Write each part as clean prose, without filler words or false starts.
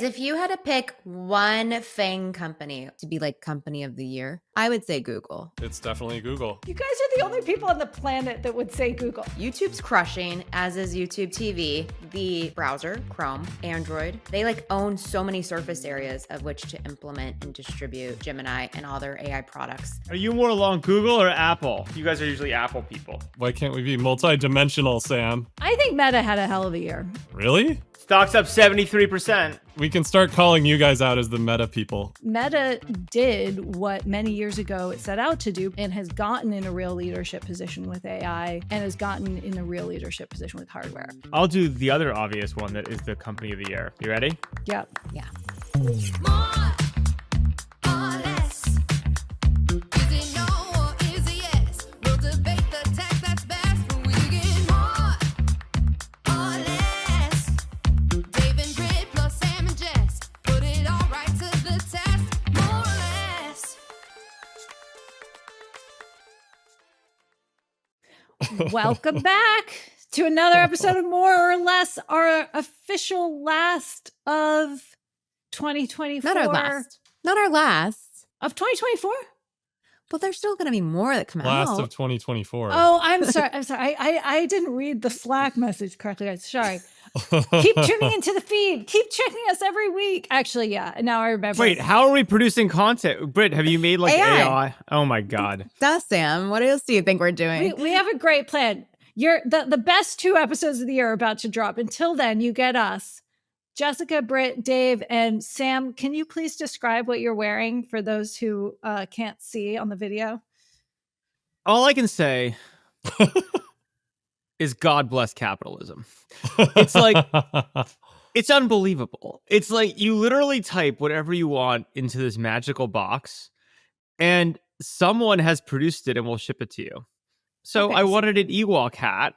If you had to pick one FANG company to be like company of the year, I would say Google. It's definitely Google. You guys are the only people on the planet that would say Google. YouTube's crushing, as is YouTube TV. The browser, Chrome, Android, they like own so many surface areas of which to implement and distribute Gemini and all their AI products. Are you more along Google or Apple? You guys are usually Apple people. Why can't we be multi-dimensional, Sam? I think Meta had a hell of a year. Really? Stock's up 73%. We can start calling you guys out as the meta people. Meta did what many years ago it set out to do and has gotten in a real leadership position with AI and has gotten in a real leadership position with hardware. I'll do the other obvious one that is the company of the year. You ready? Yep. Yeah. More or less. Is it no or is it yes? We'll debate the text that's best when we get more or less. Dave and Britt plus Sam and Jess. Put it all right to the test. More or less. Welcome back to another episode of More or Less, our official last of 2024. Not our last. Not our last. Of 2024? But there's still going to be more that come Last out. of 2024. Oh, I'm sorry. I didn't read the Slack message correctly, guys. Sorry. Keep tuning into the feed. Keep checking us every week. Actually, yeah. Now I remember. Wait, how are we producing content? Britt, have you made like AI? AI? Oh my God. Duh, Sam. What else do you think we're doing? We have a great plan. The best 2 episodes of the year are about to drop. Until then, you get us. Jessica, Britt, Dave, and Sam, can you please describe what you're wearing for those who can't see on the video? All I can say is God bless capitalism. It's like, it's unbelievable. It's like you literally type whatever you want into this magical box and someone has produced it and will ship it to you. So Okay, I so- wanted an Ewok hat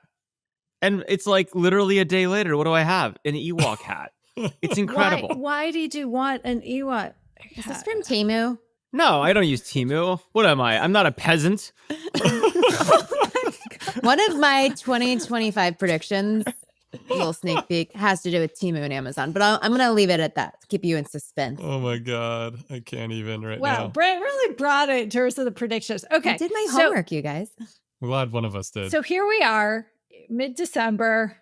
and it's like literally a day later, what do I have? An Ewok hat. It's incredible. Why did you want an Ewok? Is this from Temu? No, I don't use Temu. What am I? I'm not a peasant. One of my 2025 predictions, little sneak peek, has to do with Temu and Amazon. But I'm going to leave it at that to keep you in suspense. Oh my God. I can't even right Wow, now. Brent really brought it in terms of the predictions. Okay. I did my so- homework, you guys. I'm glad one of us did. So here we are, mid-December.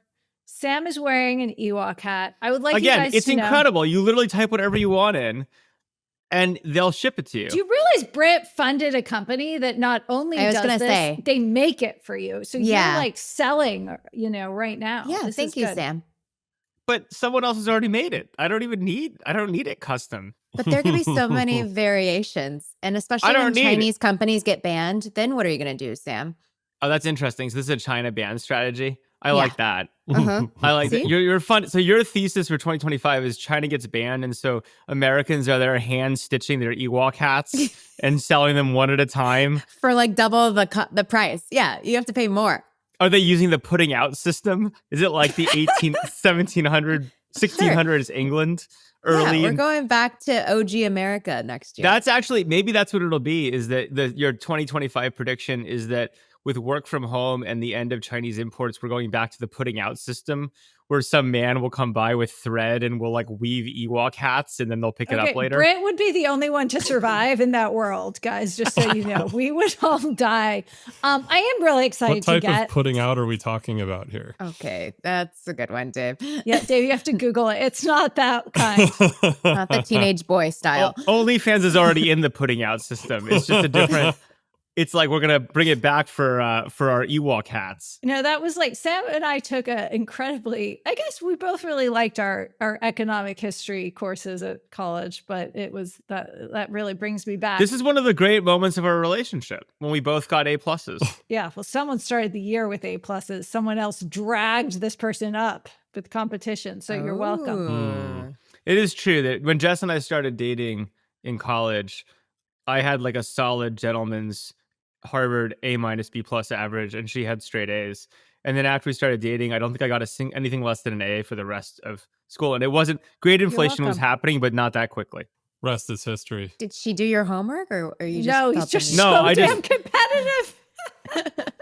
Sam is wearing an Ewok hat. I would like you Again, guys it's to know. incredible. You literally type whatever you want in and they'll ship it to you. Do you realize Britt funded a company that not only I was does gonna this, say. they make it for you. So Yeah. you're like selling, right now. Yeah, This thank is you, good. Sam. But someone else has already made it. I don't need it custom. But there could be so many variations. And especially don't when need it. Chinese companies get banned, then what are you going to do, Sam? Oh, that's interesting. So this is a China ban strategy. I Yeah. like that. Uh-huh. I like that. See? You're fun. So your thesis for 2025 is China gets banned, and so Americans are there hand stitching their Ewok hats and selling them one at a time. For like double the price. Yeah, you have to pay more. Are they using the putting out system? Is it like the 1700, 1600s England? Early Yeah, we're in- going back to OG America next year. That's actually, maybe that's what it'll be, is that your 2025 prediction is that with work from home and the end of Chinese imports, we're going back to the putting out system where some man will come by with thread and will like weave Ewok hats and then they'll pick it up later. Britt would be the only one to survive in that world, guys, just so you know. We would all die. I am really excited What type to get. of putting out are we talking about here? Okay, that's a good one, Dave. Yeah, Dave, you have to Google it. It's not that kind. Not the teenage boy style. OnlyFans is already in the putting out system. It's just a different. It's like we're gonna bring it back for our Ewok hats. No, that was like Sam and I took a incredibly, I guess we both really liked our economic history courses at college, but it was that really brings me back. This is one of the great moments of our relationship when we both got A+. Yeah, well, someone started the year with A+. Someone else dragged this person up with competition. So you're welcome. Ooh. It is true that when Jess and I started dating in college, I had like a solid gentleman's Harvard A-B+ average, and she had straight A's. And then after we started dating, I don't think I got anything less than an A for the rest of school. And it wasn't great. Inflation was welcome. happening, but not that quickly. Rest is history. Did she do your homework or you just No, he's felt just the- No, so I just- damn competitive.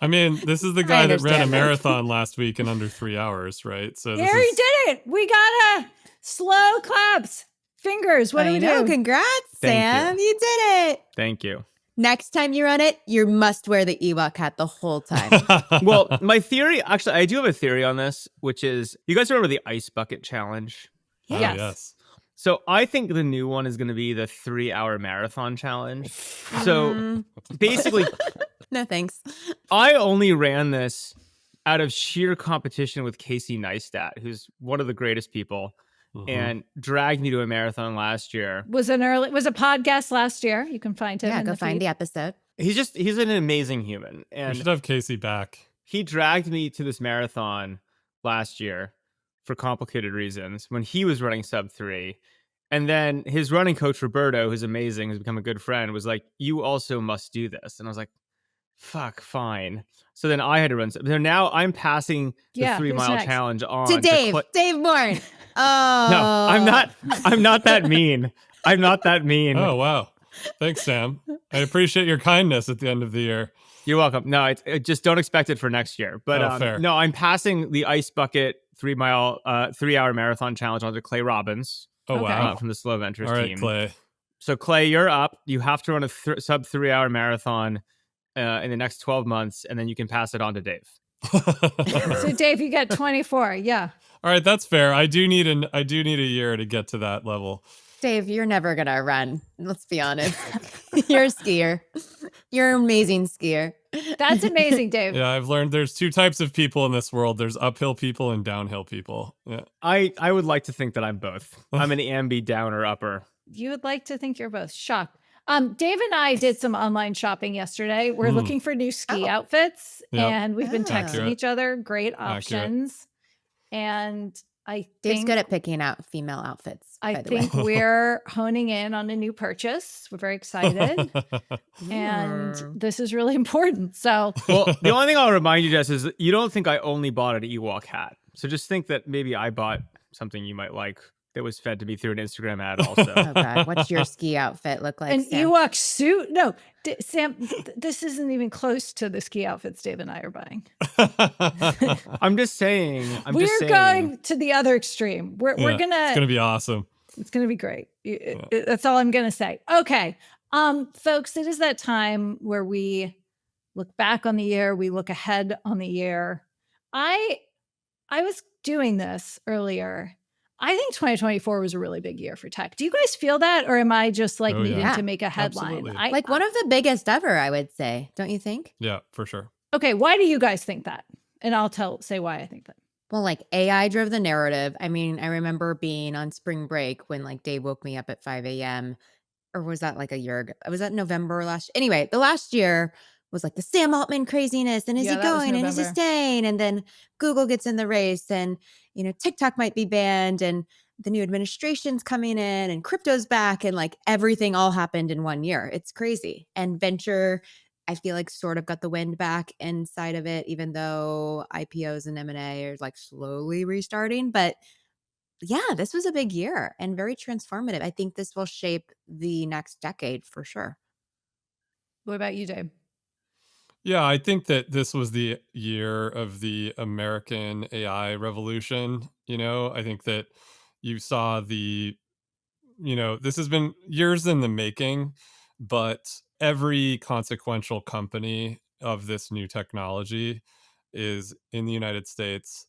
I mean, this is the guy that ran a understand that. marathon last week in under 3 hours, right? So this Gary is did it. We got a Slow claps. Fingers. What do we do? Congrats, Thank Sam. You did it. Thank you. Next time you run it, you must wear the Ewok hat the whole time. Well, my theory, actually, I do have a theory on this, which is, you guys remember the ice bucket challenge? Oh, Yes. yes. So I think the new one is going to be the 3-hour marathon challenge. So basically, No thanks. I only ran this out of sheer competition with Casey Neistat, who's one of the greatest people, Mhm. and dragged me to a marathon last year. Was a podcast last year. You can find him. Yeah, in go the find feed. the episode. He's an amazing human. We And should have Casey back. he dragged me to this marathon last year for complicated reasons when he was running sub 3. And then his running coach, Roberto, who's amazing, who's become a good friend, was like, you also must do this. And I was like, fuck, fine. So then I had to run. So now I'm passing the Yeah, who's 3-mile next? challenge on To Dave. Dave Bourne. Oh. No, I'm not that mean. I'm not that mean. Oh, wow. Thanks, Sam. I appreciate your kindness at the end of the year. You're welcome. No, just don't expect it for next year. But Fair. no, I'm passing the ice bucket 3-hour marathon challenge on to Clay Robbins Oh, Okay. wow. from the Slow Ventures All right, team. Clay. So Clay, you're up. You have to run a sub 3-hour marathon in the next 12 months, and then you can pass it on to Dave. So Dave, you got 24. Yeah. All right, that's fair. I do need a year to get to that level. Dave, you're never going to run. Let's be honest. You're a skier. You're an amazing skier. That's amazing, Dave. Yeah, I've learned there's two types of people in this world. There's uphill people and downhill people. Yeah. I would like to think that I'm both. I'm an ambi downer upper. You would like to think you're both shocked. Dave and I did some online shopping yesterday. We're looking for new ski outfits, Yep. and we've been Oh. texting Accurate. each other. Great Accurate. options. And I Dave's think good at picking out female outfits, I by the think way. we're honing in on a new purchase. We're very excited. And this is really important. So Well, the only thing I'll remind you, Jess, is that you don't think I only bought an Ewok hat. So just think that maybe I bought something you might like that was fed to me through an Instagram ad also. Oh, God. What's your ski outfit look like, an Sam? Ewok suit? No, Sam, this isn't even close to the ski outfits Dave and I are buying. I'm just saying. We're going to the other extreme. We're Yeah, gonna. It's gonna be awesome. It's gonna be great. That's all I'm gonna say. Okay, folks, it is that time where we look back on the year. We look ahead on the year. I was doing this earlier. I think 2024 was a really big year for tech. Do you guys feel that, or am I just like Oh, yeah. needing to make a headline? Absolutely. Like one of the biggest ever, I would say. Don't you think? Yeah, for sure. Okay, why do you guys think that? And I'll say why I think that. Well, like AI drove the narrative. I mean, I remember being on spring break when like Dave woke me up at 5 a.m. Or was that like a year ago? Was that November last? Anyway, the last year was like the Sam Altman craziness. And is Yeah, he that was going and is he November. staying? And then Google gets in the race and, you know, TikTok might be banned and the new administration's coming in and crypto's back and like everything all happened in 1 year. It's crazy. And venture, I feel like sort of got the wind back inside of it, even though IPOs and M&A are like slowly restarting. But yeah, this was a big year and very transformative. I think this will shape the next decade for sure. What about you, Dave? Yeah, I think that this was the year of the American AI revolution. You know, I think that you saw this has been years in the making, but every consequential company of this new technology is in the United States.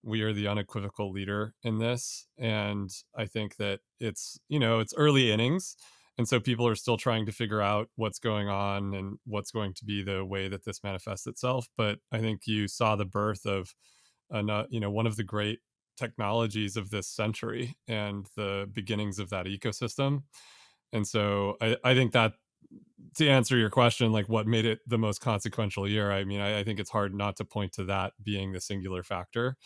We are the unequivocal leader in this. And I think that it's early innings. And so people are still trying to figure out what's going on and what's going to be the way that this manifests itself. But I think you saw the birth of, one of the great technologies of this century and the beginnings of that ecosystem. And so I think that, to answer your question, like what made it the most consequential year, I mean, I think it's hard not to point to that being the singular factor.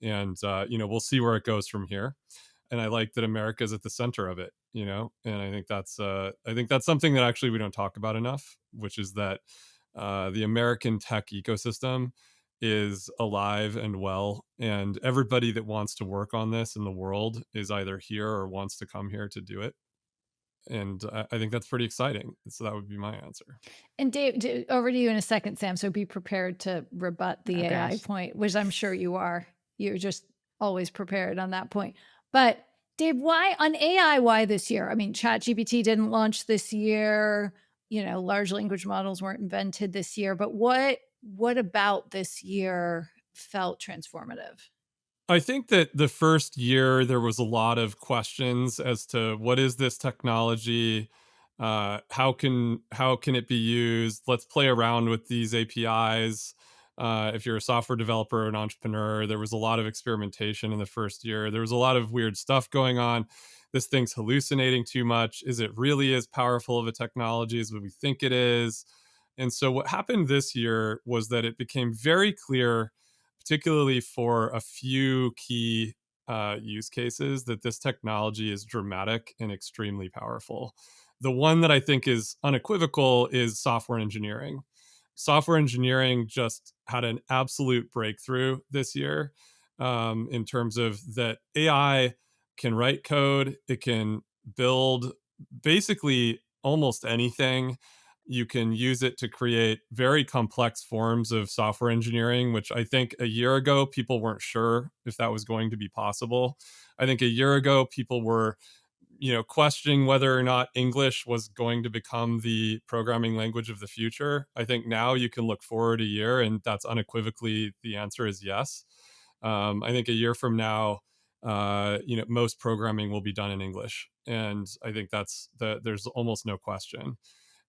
And, we'll see where it goes from here. And I like that America's at the center of it, and I think that's something that actually we don't talk about enough, which is that the American tech ecosystem is alive and well, and everybody that wants to work on this in the world is either here or wants to come here to do it. And I think that's pretty exciting. So that would be my answer. And Dave, over to you in a second, Sam. So be prepared to rebut the AI gosh. point, which I'm sure you are. You're just always prepared on that point. But Dave, why on AI, why this year? I mean, ChatGPT didn't launch this year. Large language models weren't invented this year, but what about this year felt transformative? I think that the first year there was a lot of questions as to what is this technology, how can it be used? Let's play around with these APIs. If you're a software developer or an entrepreneur, there was a lot of experimentation in the first year. There was a lot of weird stuff going on. This thing's hallucinating too much. Is it really as powerful of a technology as we think it is? And so what happened this year was that it became very clear, particularly for a few key use cases, that this technology is dramatic and extremely powerful. The one that I think is unequivocal is software engineering. Software engineering just had an absolute breakthrough this year, in terms of that AI can write code, it can build basically almost anything. You can use it to create very complex forms of software engineering, which I think a year ago people weren't sure if that was going to be possible. I think a year ago people were, questioning whether or not English was going to become the programming language of the future. I think now you can look forward a year, and that's unequivocally the answer is yes. I think a year from now, most programming will be done in English, and I think there's almost no question.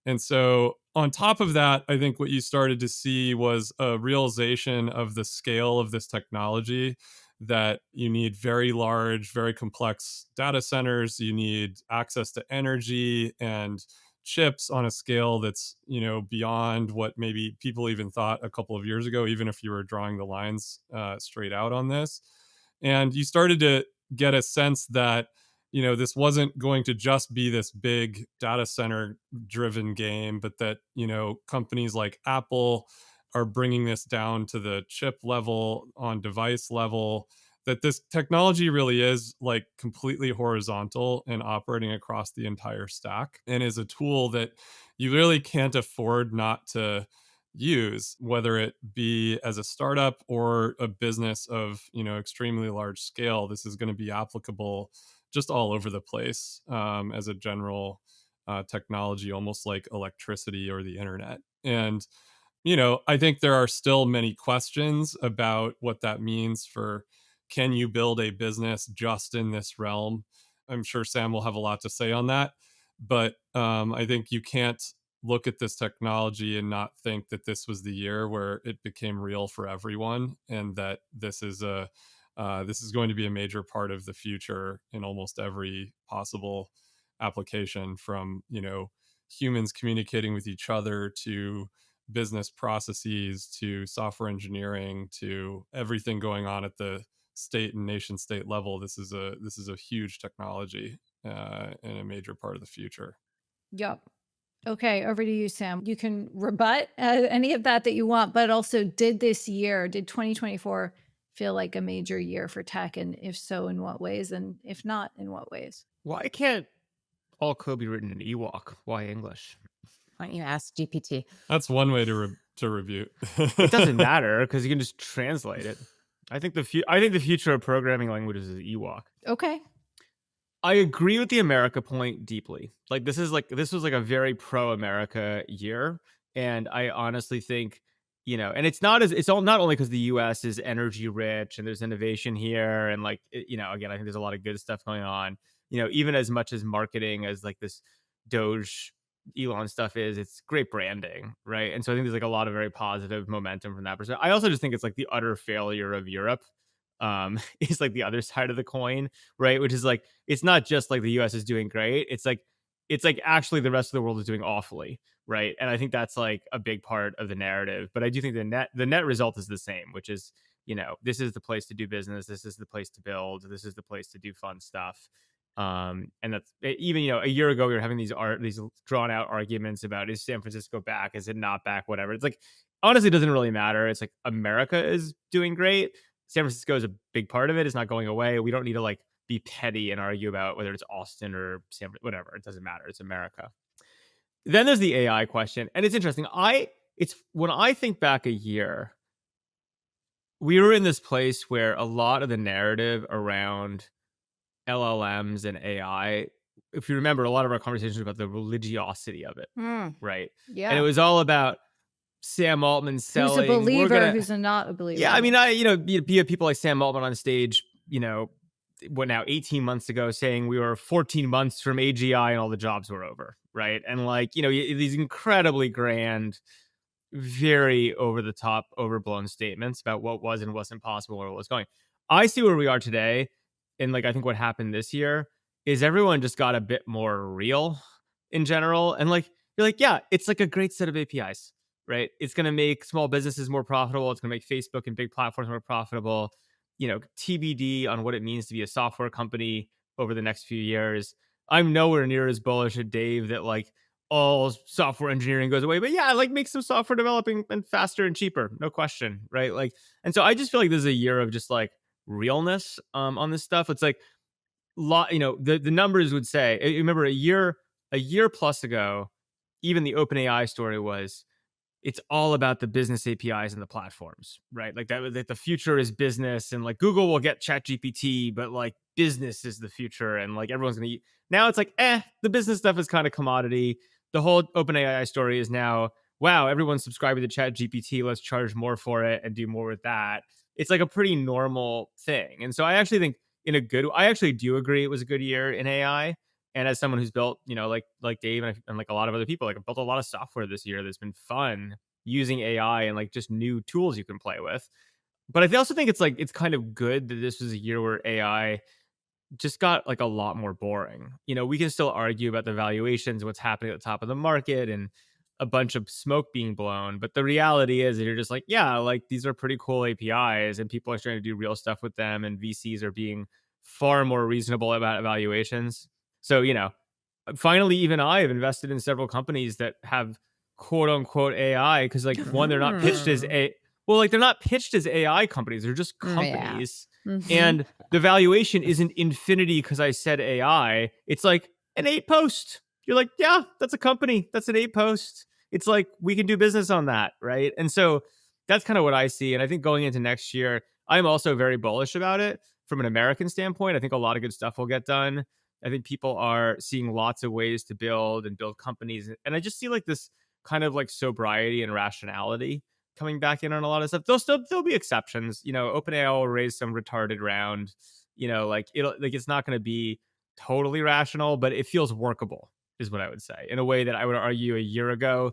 And so, on top of that, I think what you started to see was a realization of the scale of this technology, that you need very large, very complex data centers. You need access to energy and chips on a scale that's, beyond what maybe people even thought a couple of years ago, even if you were drawing the lines straight out on this. And you started to get a sense that this wasn't going to just be this big data center driven game, but that companies like Apple are bringing this down to the chip level, on device level, that this technology really is like completely horizontal and operating across the entire stack, and is a tool that you really can't afford not to use, whether it be as a startup or a business of extremely large scale. This is going to be applicable just all over the place, as a general technology, almost like electricity or the internet. And I think there are still many questions about what that means for, can you build a business just in this realm? I'm sure Sam will have a lot to say on that, but I think you can't look at this technology and not think that this was the year where it became real for everyone, and that this is going to be a major part of the future in almost every possible application, from humans communicating with each other, to business processes, to software engineering, to everything going on at the state and nation state level. This is a huge technology, and a major part of the future. Yep. Okay, over to you, Sam. You can rebut any of that you want, but also, did 2024 feel like a major year for tech? And if so, in what ways? And if not, in what ways? Why can't all code be written in Ewok? Why English? Why don't you ask GPT? That's one way to review. It doesn't matter because you can just translate it. I think the future of programming languages is Ewok. Okay. I agree with the America point deeply. Like this was like a very pro America year, and I honestly think, and it's not only because the U.S. is energy rich and there's innovation here, and like again, I think there's a lot of good stuff going on. Even as much as marketing as like this Doge Elon stuff is, it's great branding, right? And so I think there's like a lot of very positive momentum from that perspective. I also just think it's like the utter failure of Europe, is like the other side of the coin, right? Which is like, it's not just like the US is doing great. It's like actually the rest of the world is doing awfully, right? And I think that's like a big part of the narrative. But I do think the net result is the same, which is, this is the place to do business, this is the place to build, this is the place to do fun stuff. And that's even, a year ago we were having these drawn out arguments about, is San Francisco back, is it not back, whatever. It's like, honestly, it doesn't really matter. It's like America is doing great. San Francisco is a big part of it. It's not going away. We don't need to like be petty and argue about whether it's Austin or whatever. It doesn't matter. It's America. Then there's the AI question, and it's interesting. When I think back a year, we were in this place where a lot of the narrative around LLMs and AI, if you remember, a lot of our conversations were about the religiosity of it, right? And it Yeah. was all about Sam Altman Who's a selling, we're believer, gonna, who's a not a believer. yeah, I mean, you have people like Sam Altman on stage, what now, 18 months ago, saying we were 14 months from AGI and all the jobs were over, right? And like, these incredibly grand, very over the top, overblown statements about what was and wasn't possible or what was going. I see where we are today. And like, I think what happened this year is everyone just got a bit more real in general. And like, you're like, yeah, it's like a great set of APIs, right? It's going to make small businesses more profitable. It's going to make Facebook and big platforms more profitable. TBD on what it means to be a software company over the next few years. I'm nowhere near as bullish as Dave that like all software engineering goes away, but yeah, like make some software developing and faster and cheaper, no question, right? Like, and so I just feel like this is a year of just like realness on this stuff. It's like the numbers would say, remember a year plus ago, even the OpenAI story was, it's all about the business APIs and the platforms, right? Like that the future is business, and like Google will get Chat GPT, but like business is the future, and like everyone's gonna eat. Now it's like, the business stuff is kind of commodity. The whole OpenAI story is now, wow, everyone's subscribing to Chat GPT, let's charge more for it and do more with that. It's like a pretty normal thing. And so I actually think I actually do agree it was a good year in AI. And as someone who's built, like Dave and like a lot of other people, like I've built a lot of software this year that's been fun using AI and like just new tools you can play with. But I also think it's kind of good that this was a year where AI just got like a lot more boring. We can still argue about the valuations, what's happening at the top of the market, and a bunch of smoke being blown. But the reality is that you're just like, yeah, like these are pretty cool APIs and people are starting to do real stuff with them. And VCs are being far more reasonable about evaluations. So, finally, even I have invested in several companies that have quote unquote AI because, like, one, they're not pitched as they're not pitched as AI companies, they're just Yeah. companies. Mhm. And the valuation isn't infinity because I said AI. It's like an 8 post. You're like, yeah, that's a company. That's an 8 post. It's like we can do business on that, right? And so that's kind of what I see. And I think going into next year, I'm also very bullish about it from an American standpoint. I think a lot of good stuff will get done. I think people are seeing lots of ways to build companies. And I just see like this kind of like sobriety and rationality coming back in on a lot of stuff. There'll be exceptions. OpenAI will raise some retarded round. It's not going to be totally rational, but it feels workable, is what I would say. In a way that I would argue a year ago,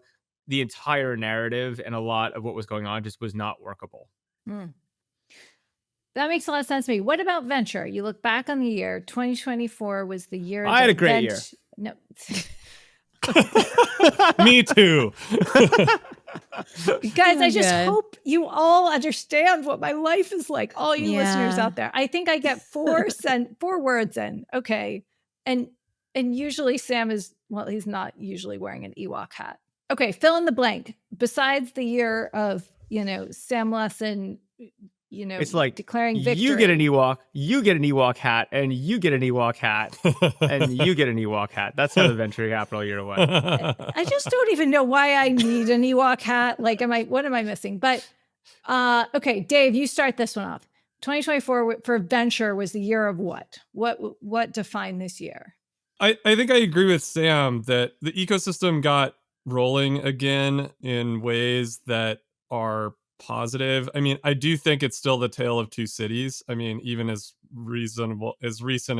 the entire narrative and a lot of what was going on just was not workable. That makes a lot of sense to me. What about venture? You look back on the year, 2024 was the year I had that a great year. No. Me too. Guys, I just Good. hope you all understand what my life is like. All you listeners Yeah. out there. I think I get 4 words in. Okay. And usually Sam is, well, he's not usually wearing an Ewok hat. Okay, fill in the blank. Besides the year of, Sam Lessin, It's like declaring victory. you get an Ewok hat, and you get an Ewok hat, and you get an Ewok hat. That's how the venture capital year went. I just don't even know why I need an Ewok hat. Like, what am I missing? But okay, Dave, you start this one off. 2024 for venture was the year of what? What defined this year? I think I agree with Sam that the ecosystem got rolling again in ways that are positive. I mean, I do think it's still the tale of two cities. I mean, even as recent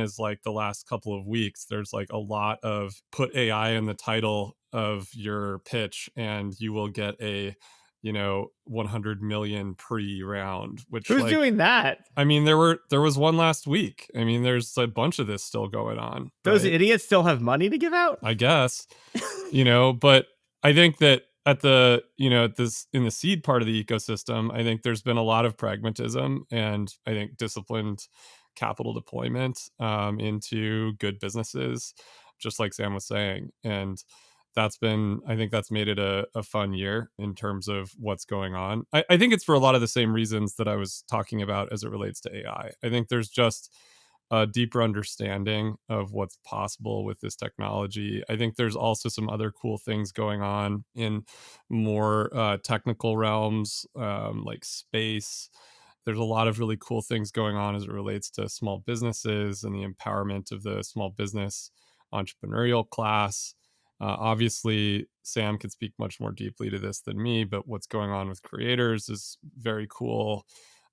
as like the last couple of weeks, there's like a lot of put AI in the title of your pitch and you will get a 100 million pre-round, which Who's doing that? I mean, there was one last week. I mean, there's a bunch of this still going on. Those right? idiots still have money to give out? I guess. But I think that at the in the seed part of the ecosystem, I think there's been a lot of pragmatism and I think disciplined capital deployment into good businesses, just like Sam was saying. And I think that's made it a fun year in terms of what's going on. I think it's for a lot of the same reasons that I was talking about as it relates to AI. I think there's just a deeper understanding of what's possible with this technology. I think there's also some other cool things going on in more technical realms, like space, there's a lot of really cool things going on as it relates to small businesses and the empowerment of the small business entrepreneurial class. Obviously, Sam can speak much more deeply to this than me, but what's going on with creators is very cool.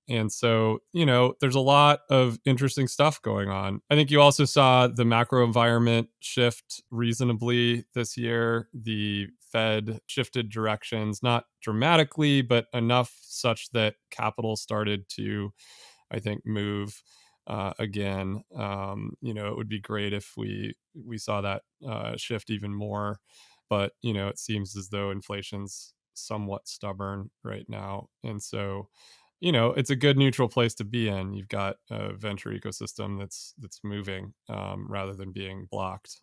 And so, there's a lot of interesting stuff going on. I think you also saw the macro environment shift reasonably this year. The Fed shifted directions, not dramatically, but enough such that capital started to, I think, move again. It would be great if we saw that shift even more, but it seems as though inflation's somewhat stubborn right now, and so it's a good neutral place to be in. You've got a venture ecosystem that's moving rather than being blocked.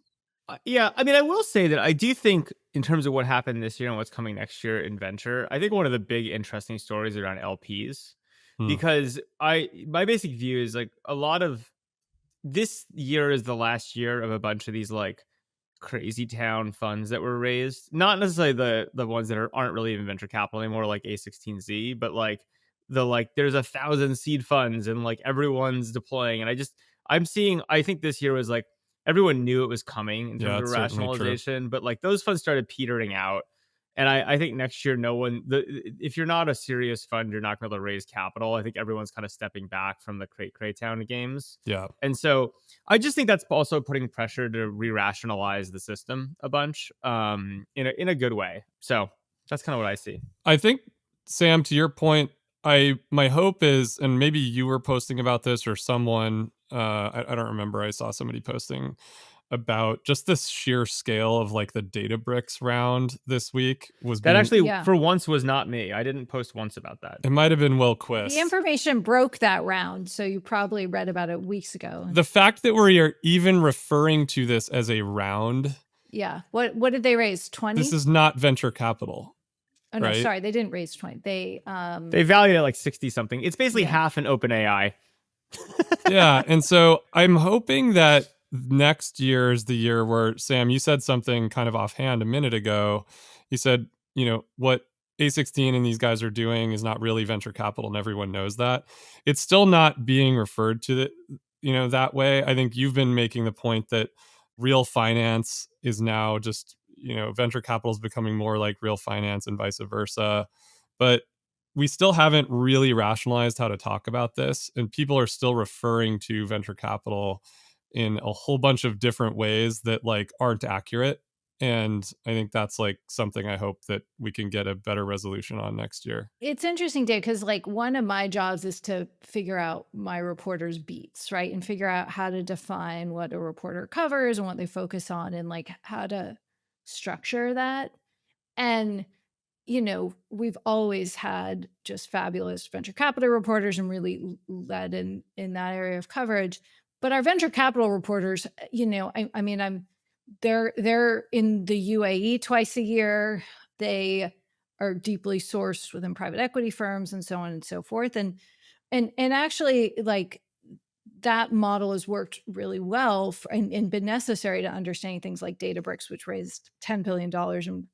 Yeah, I mean, I will say that I do think, in terms of what happened this year and what's coming next year in venture, I think one of the big interesting stories around LPs, Hmm. because my basic view is like a lot of this year is the last year of a bunch of these like crazy town funds that were raised. Not necessarily the ones that aren't really even venture capital anymore, like A16Z, but like there's 1,000 seed funds and like everyone's deploying. And I think this year was like everyone knew it was coming in terms Yeah, of it's certainly true. rationalization, but like those funds started petering out. And I think next year, if you're not a serious fund, you're not going to raise capital. I think everyone's kind of stepping back from the Crate Town games. Yeah. And so I just think that's also putting pressure to re-rationalize the system a bunch, in a good way. So that's kind of what I see. I think, Sam, to your point, my hope is, and maybe you were posting about this or someone, I don't remember. I saw somebody posting about just this sheer scale of like the Databricks round this week was That being. actually, Yeah. for once, was not me. I didn't post once about that. It might have been Will The Quist. information broke that round, so you probably read about it weeks ago. The fact that we're even referring to this as a round, Yeah. What did they raise? 20? this is not venture capital. Oh no, right? sorry, they didn't raise 20. They valued it at like 60 something. It's basically Yeah. half an open AI. Yeah. And so I'm hoping that next year is the year where, Sam, you said something kind of offhand a minute ago. You said, what A16 and these guys are doing is not really venture capital, and everyone knows that. It's still not being referred to that way. I think you've been making the point that real finance is now just, venture capital is becoming more like real finance and vice versa. But we still haven't really rationalized how to talk about this, and people are still referring to venture capital in a whole bunch of different ways that like aren't accurate. And I think that's like something I hope that we can get a better resolution on next year. It's interesting, Dave, because like one of my jobs is to figure out my reporters' beats, right? And figure out how to define what a reporter covers and what they focus on and like how to structure that. And we've always had just fabulous venture capital reporters and really led in that area of coverage. But our venture capital reporters, they're in the UAE twice a year. They are deeply sourced within private equity firms and so on and so forth. And actually, like that model has worked really well and been necessary to understanding things like Databricks, which raised $10 billion.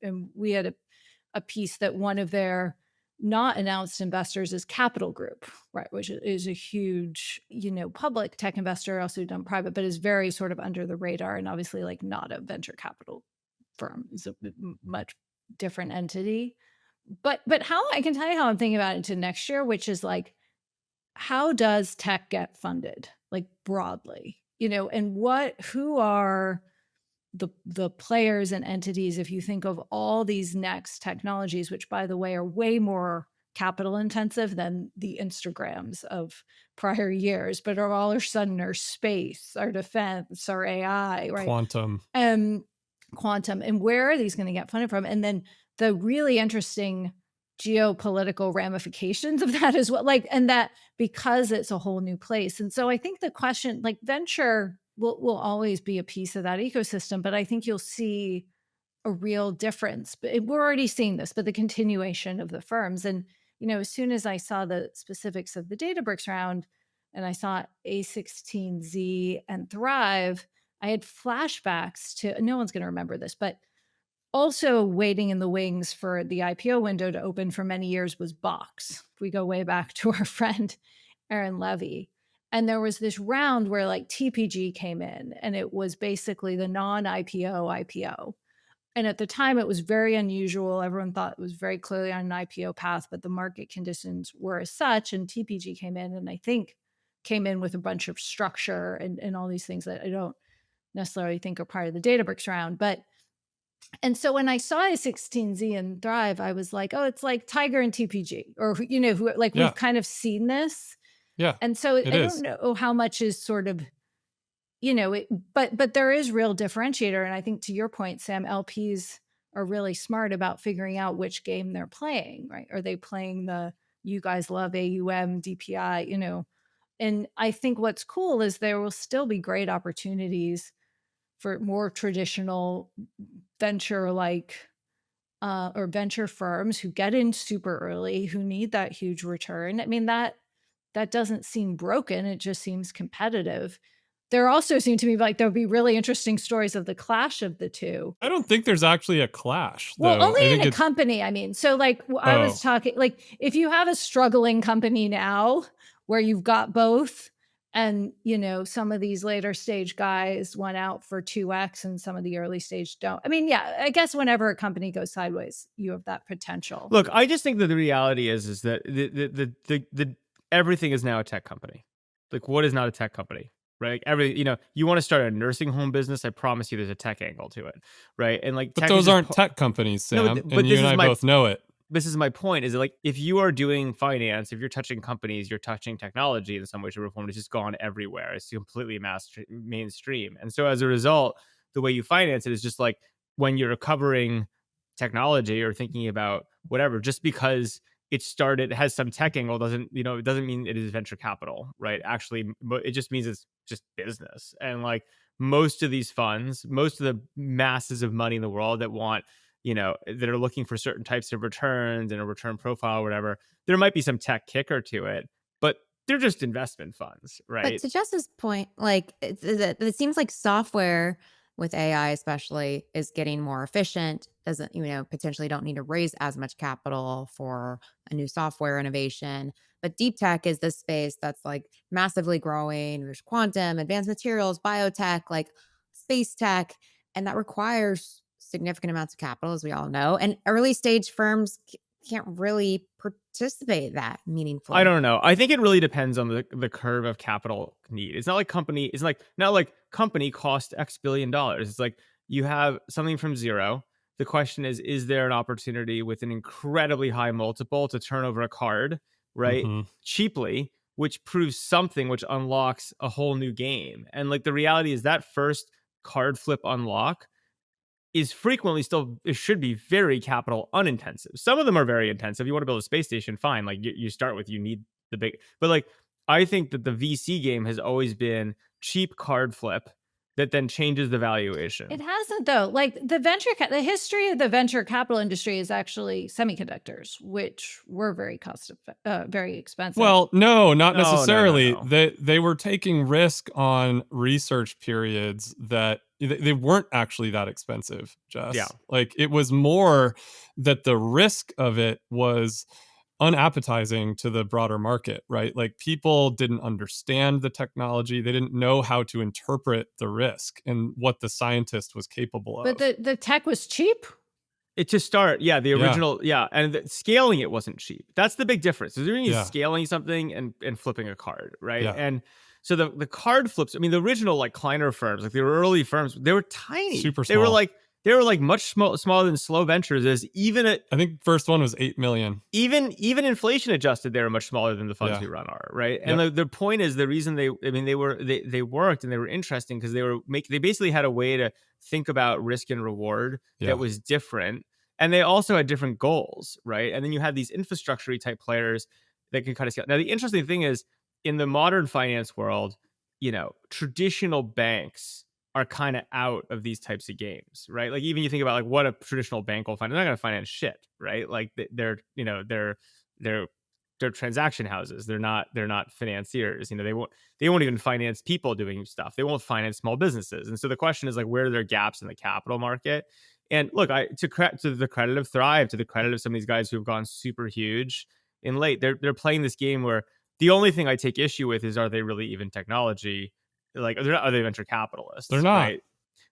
And we had a piece that one of their not announced investors is Capital Group, right, which is a huge, public tech investor, also done private, but is very sort of under the radar and obviously like not a venture capital firm. It's a much different entity. But how I can tell you how I'm thinking about it into next year, which is like, how does tech get funded, like broadly, and who are the players and entities, if you think of all these next technologies, which by the way are way more capital intensive than the Instagrams of prior years, but are all of a sudden our space, our defense, our AI, right? Quantum. Quantum. And where are these going to get funded from? And then the really interesting geopolitical ramifications of that as well. Like, and that because it's a whole new place. And so I think the question, like venture will always be a piece of that ecosystem, but I think you'll see a real difference. But we're already seeing this, but the continuation of the firms. And, as soon as I saw the specifics of the Databricks round and I saw A16Z and Thrive, I had flashbacks to, no one's going to remember this, but Also waiting in the wings for the IPO window to open for many years was Box. We go way back to our friend Aaron Levy. And there was this round where like TPG came in, and it was basically the non-IPO IPO. And at the time, it was very unusual. Everyone thought it was very clearly on an IPO path, but the market conditions were as such. And TPG came in, and I think came in with a bunch of structure and all these things that I don't necessarily think are part of the Databricks round. But and so when I saw A16Z and Thrive, I was like, oh, it's like Tiger and TPG, or who like Yeah. we've kind of seen this. Yeah. And so It I is. don't know how much is sort of, but there is real differentiator. And I think to your point, Sam, LPs are really smart about figuring out which game they're playing, right? Are they playing the you guys love AUM, DPI, And I think what's cool is there will still be great opportunities for more traditional venture or venture firms who get in super early, who need that huge return. I mean, that doesn't seem broken. It just seems competitive. There also seem to me like there'll be really interesting stories of the clash of the two. I don't think there's actually a clash, Well, though. I only think in a it's company, I mean. So like I oh, was talking, like if you have a struggling company now where you've got both, and some of these later stage guys went out for 2x and some of the early stage don't. I mean, yeah, I guess whenever a company goes sideways, you have that potential. Look, I just think that the reality is that the everything is now a tech company. Like, what is not a tech company, right? You want to start a nursing home business. I promise you, there's a tech angle to it, right? And like, but tech is those just aren't tech companies, Sam, No, but and you and I both know it. this is my point. Is like, if you are doing finance, if you're touching companies, you're touching technology in some way, shape, or form. It's just gone everywhere. It's completely mainstream, and so as a result, the way you finance it is just like when you're covering technology or thinking about whatever, just because it has some tech angle it doesn't mean it is venture capital, right? Actually, it just means it's just business. And like most of these funds, most of the masses of money in the world that are looking for certain types of returns and a return profile or whatever, there might be some tech kicker to it, but they're just investment funds, But right? to Jess's point, like it seems like software with AI especially is getting more efficient. Doesn't, potentially don't need to raise as much capital for a new software innovation. But deep tech is this space that's like massively growing. There's quantum, advanced materials, biotech, like space tech, and that requires significant amounts of capital, as we all know. And early stage firms can't really participate that meaningfully. I don't know. I think it really depends on the curve of capital need. It's not like company cost X billion dollars. It's like you have something from zero. The question is there an opportunity with an incredibly high multiple to turn over a card, right? Mhm. Cheaply, which proves something, which unlocks a whole new game. And like the reality is that first card flip unlock is frequently it should be very capital unintensive. Some of them are very intensive. You want to build a space station, fine. Like you start with, you need the big, but like, I think that the VC game has always been cheap card flip that then changes the valuation. It hasn't though. Like the history of the venture capital industry is actually semiconductors, which were very very expensive. Well, no, not No, no, no, necessarily. no. They were taking risk on research periods that they weren't actually that expensive, Jess. Yeah. Like it was more that the risk of it was unappetizing to the broader market, right? Like people didn't understand the technology. They didn't know how to interpret the risk and what the scientist was capable of. But the tech was cheap. It to start, yeah, the original, and scaling it wasn't cheap. That's the big difference. There's really scaling something and flipping a card, right? Yeah. And so the card flips. I mean, the original like Kleiner firms, like the early firms, they were tiny. Super They were small. like much smaller than Slow Ventures is. I think first one was 8 million. Even inflation adjusted, they were much smaller than the funds we run are, right? And the point is, the reason they worked and they were interesting because they basically had a way to think about risk and reward that was different, and they also had different goals, right? And then you had these infrastructure type players that can kind of scale. Now the interesting thing is, in the modern finance world, traditional banks are kind of out of these types of games, right? Like even you think about like what a traditional bank will find, they're not going to finance shit, right? Like they're transaction houses. They're not financiers. They won't even finance people doing stuff. They won't finance small businesses. And so the question is like, where are there gaps in the capital market? And look, to the credit of Thrive, to the credit of some of these guys who have gone super huge in late, they're playing this game where the only thing I take issue with is, are they really even technology? Like, are they venture capitalists? They're not. Right?